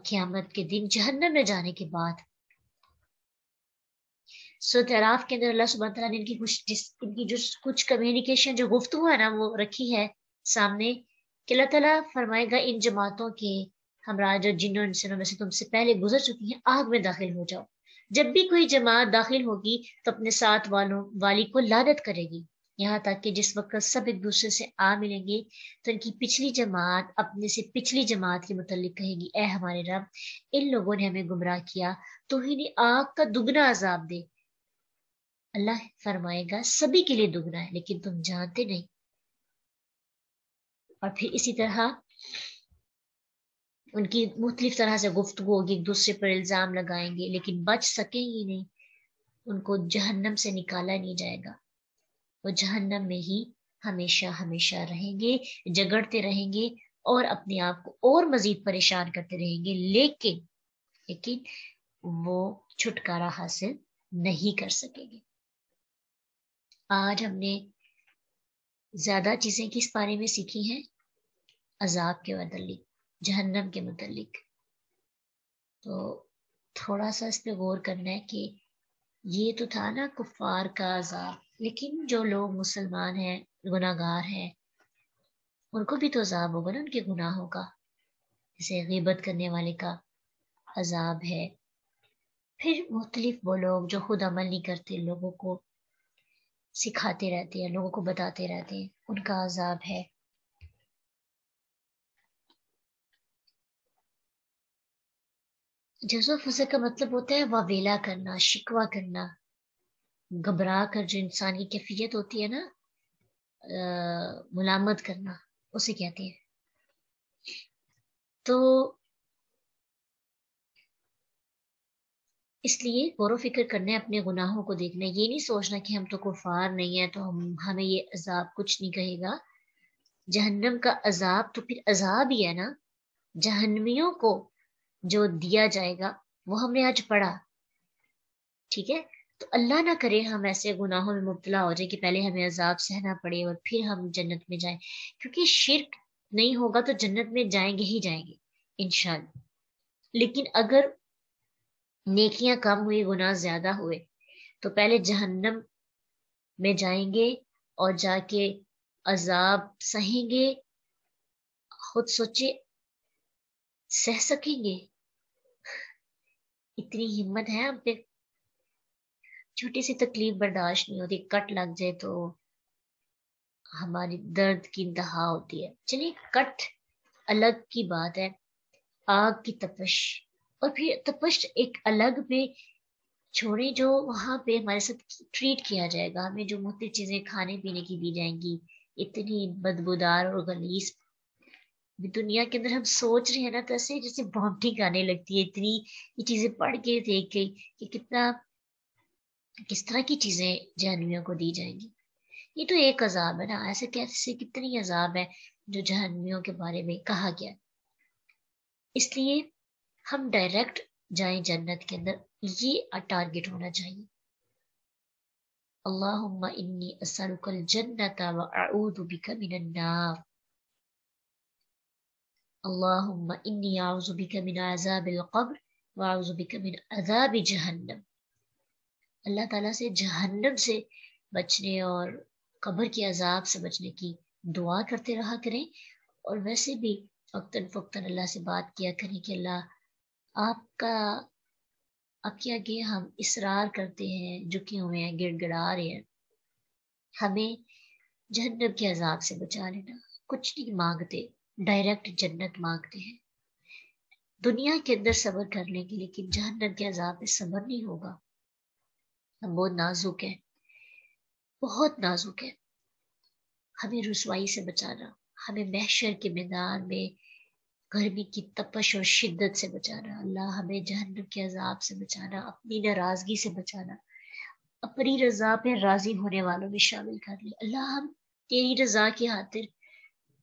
قیامت کے دن جہنم میں جانے کے بعد. سورۃ اعراف کے اندر اللہ سبحانہ تعالیٰ نے ان کی جو کچھ کمیونیکیشن جو گفتگو ہے نا وہ رکھی ہے سامنے، کہ اللہ تعالیٰ فرمائے گا ان جماعتوں کے ہمراہ جو جنوں انسانوں میں سے تم سے پہلے گزر چکی ہیں، آگ میں داخل ہو جاؤ. جب بھی کوئی جماعت داخل ہوگی تو اپنے ساتھ والی کو لعنت کرے گی، یہاں تک کہ جس وقت سب ایک دوسرے سے آ ملیں گے تو ان کی پچھلی جماعت اپنے سے پچھلی جماعت کے متعلق کہے گی، اے ہمارے رب، ان لوگوں نے ہمیں گمراہ کیا، تو انہیں آگ کا دگنا عذاب دے. اللہ فرمائے گا سبھی کے لیے دگنا ہے لیکن تم جانتے نہیں. اور پھر اسی طرح ان کی مختلف طرح سے گفتگو ہوگی، ایک دوسرے پر الزام لگائیں گے لیکن بچ سکیں ہی نہیں، ان کو جہنم سے نکالا نہیں جائے گا، وہ جہنم میں ہی ہمیشہ ہمیشہ رہیں گے، جگڑتے رہیں گے اور اپنے آپ کو اور مزید پریشان کرتے رہیں گے، لیکن وہ چھٹکارا حاصل نہیں کر سکیں گے. آج ہم نے زیادہ چیزیں کس بارے میں سیکھی ہیں؟ عذاب کے متعلق، جہنم کے متعلق. تو تھوڑا سا اس پہ غور کرنا ہے کہ یہ تو تھا نا کفار کا عذاب، لیکن جو لوگ مسلمان ہیں، گناہ گار ہیں، ان کو بھی تو عذاب ہوگا نا ان کے گناہوں کا. جیسے غیبت کرنے والے کا عذاب ہے، پھر مختلف وہ لوگ جو خود عمل نہیں کرتے، لوگوں کو سکھاتے رہتے ہیں، لوگوں کو بتاتے رہتے ہیں، ان کا عذاب ہے. جزو فضل کا مطلب ہوتا ہے واویلا کرنا، شکوہ کرنا، گھبرا کر جو انسان کی کیفیت ہوتی ہے نا، ملامت کرنا، اسے کہتے ہیں. تو اس لیے غور و فکر کرنا ہے، اپنے گناہوں کو دیکھنا ہے، یہ نہیں سوچنا کہ ہم تو کفار نہیں ہیں تو ہمیں یہ عذاب کچھ نہیں کہے گا. جہنم کا عذاب تو پھر عذاب ہی ہے نا، جہنمیوں کو جو دیا جائے گا وہ ہم نے آج پڑھا. ٹھیک ہے، تو اللہ نہ کرے ہم ایسے گناہوں میں مبتلا ہو جائے کہ پہلے ہمیں عذاب سہنا پڑے اور پھر ہم جنت میں جائیں، کیونکہ شرک نہیں ہوگا تو جنت میں جائیں گے ہی جائیں گے انشاءاللہ. لیکن اگر نیکیاں کم ہوئی، گناہ زیادہ ہوئے، تو پہلے جہنم میں جائیں گے اور جا کے عذاب سہیں گے. خود سوچے سہ سکیں گے؟ اتنی ہمت ہے ہم پہ؟ چھوٹی سی تکلیف برداشت نہیں ہوتی، کٹ لگ جائے تو ہماری درد کی انتہا ہوتی ہے. چلیے کٹ الگ کی بات ہے، آگ کی تپش، اور پھر تپش ایک الگ پہ چھوڑیں، جو وہاں پہ ہمارے ساتھ ٹریٹ کیا جائے گا، ہمیں جو مختلف چیزیں کھانے پینے کی دی جائیں گی، اتنی بدبودار اور غلیظ دنیا کے اندر ہم سوچ رہے ہیں نا تو ایسے جیسے وامٹنگ آنے لگتی ہے اتنی یہ چیزیں پڑھ کے دیکھ کے کہ کس طرح کی چیزیں جہنمیوں کو دی جائیں گی. یہ تو ایک عذاب ہے نا، ایسے کیسے کتنی عذاب ہے جو جہنمیوں کے بارے میں کہا گیا. اس لیے ہم ڈائریکٹ جائیں جنت کے اندر، یہ ٹارگٹ ہونا چاہیے. اللہم انی اسألک الجنت واعوذ بک من النار. اللہم انی اعوذ بک من عذاب القبر واعوذ بک من عذاب جہنم. اللہ تعالیٰ سے جہنم سے بچنے اور قبر کے عذاب سے بچنے کی دعا کرتے رہا کریں، اور ویسے بھی وقتاً فوقتاً اللہ سے بات کیا کریں کہ اللہ آپ کے آگے ہم اصرار کرتے ہیں، جھکے ہوئے ہیں، گڑ گڑا رہے ہیں، ہمیں جہنم کے عذاب سے بچا لینا. کچھ نہیں مانگتے، ڈائریکٹ جنت مانگتے ہیں. دنیا کے اندر صبر کر لیں گے لیکن جہنم کے عذاب میں صبر نہیں ہوگا. ہم بہت نازک ہیں، بہت نازک ہے. ہمیں رسوائی سے بچانا، ہمیں محشر کے میدان میں گرمی کی تپش اور شدت سے بچانا. اللہ ہمیں جہنم کے عذاب سے بچانا، اپنی ناراضگی سے بچانا، اپنی رضا پہ راضی ہونے والوں میں شامل کر لے. اللہ ہم تیری رضا کی خاطر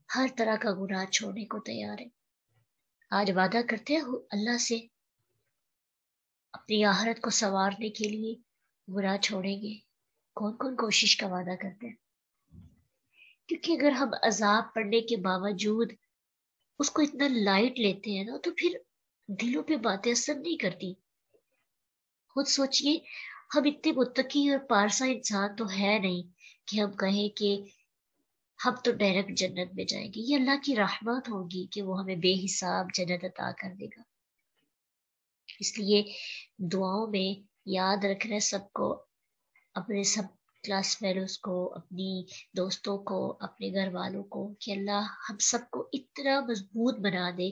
ہر طرح کا گناہ چھوڑنے کو تیار ہے. آج وعدہ کرتے ہیں اللہ سے اپنی آخرت کو سنوارنے کے لیے گناہ چھوڑیں گے. کون کون کوشش کا وعدہ کرتے ہیں؟ کیونکہ اگر ہم عذاب پڑنے کے باوجود اس کو اتنا لائٹ لیتے ہیں نا تو پھر دلوں پہ باتیں اثر نہیں کرتی. خود سوچئے، ہم اتنے متقی اور پارسا انسان تو ہے نہیں کہ ہم کہیں کہ ہم تو ڈائریکٹ جنت میں جائیں گے. یہ اللہ کی رحمت ہوگی کہ وہ ہمیں بے حساب جنت عطا کر دے گا. اس لیے دعاؤں میں یاد رکھنا سب کو، اپنے سب کلاس فیلوز کو، اپنی دوستوں کو، اپنے گھر والوں کو، کہ اللہ ہم سب کو اتنا مضبوط بنا دے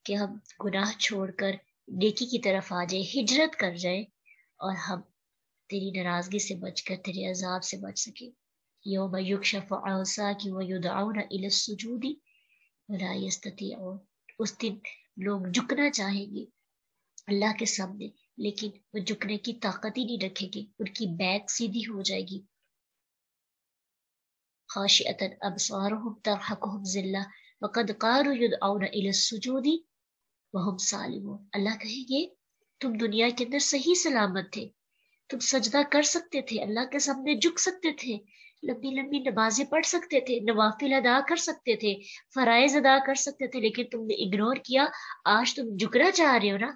کہ ہم گناہ چھوڑ کر نیکی کی طرف آ جائیں، ہجرت کر جائیں، اور ہم تیری ناراضگی سے بچ کر تیرے عذاب سے بچ سکیں. یوم یکشف عن ساق ویدعون الی السجود ولا یستطیعون. اس دن لوگ جھکنا چاہیں گے اللہ کے سامنے لیکن وہ جھکنے کی طاقت ہی نہیں رکھیں گے، ان کی بیک سیدھی ہو جائے گی. خاشعۃ ابصارهم ترهقهم ذلہ وقد قالوا يدعون الى السجود وهم سالمون. اللہ کہیں گے تم دنیا کے اندر صحیح سلامت تھے، تم سجدہ کر سکتے تھے، اللہ کے سامنے جھک سکتے تھے، لمبی لمبی نمازیں پڑھ سکتے تھے، نوافل ادا کر سکتے تھے، فرائض ادا کر سکتے تھے، لیکن تم نے اگنور کیا. آج تم جھکنا چاہ رہے ہو نا،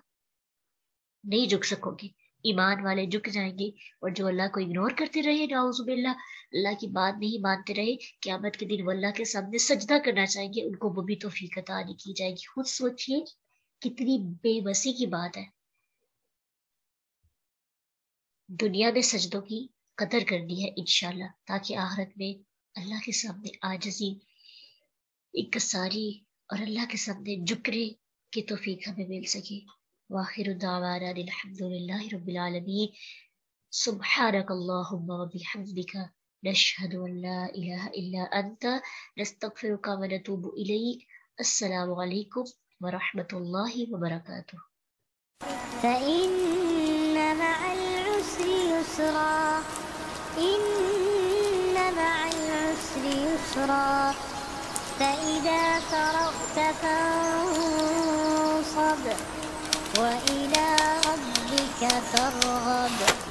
نہیں جھک سکو گے. ایمان والے جھک جائیں گے، اور جو اللہ کو اگنور کرتے رہے، نعوذ باللہ، اللہ کی بات نہیں مانتے رہے، قیامت کے دن وہ اللہ کے سامنے سجدہ کرنا چاہیں گے، ان کو وہ بھی توفیق عطا نہیں کی جائے گی. خود سوچئے کتنی بے بسی کی بات ہے. دنیا میں سجدوں کی قدر کرنی ہے انشاءاللہ، تاکہ آخرت میں اللہ کے سامنے عاجزی، انکساری اور اللہ کے سامنے جھکنے کی توفیق ہمیں مل سکے. وآخر دعوانا الحمد للہ رب العالمین. سبحانک اللہم وبحمدک نشہد ان لا الہ الا انت نستغفرک ونتوب الیک. السلام علیکم ورحمۃ اللہ وبرکاتہ. فإن مع العسر يسرا إن مع العسر يسرا فإذا فرغت فانصب وإلى ربك فارغب.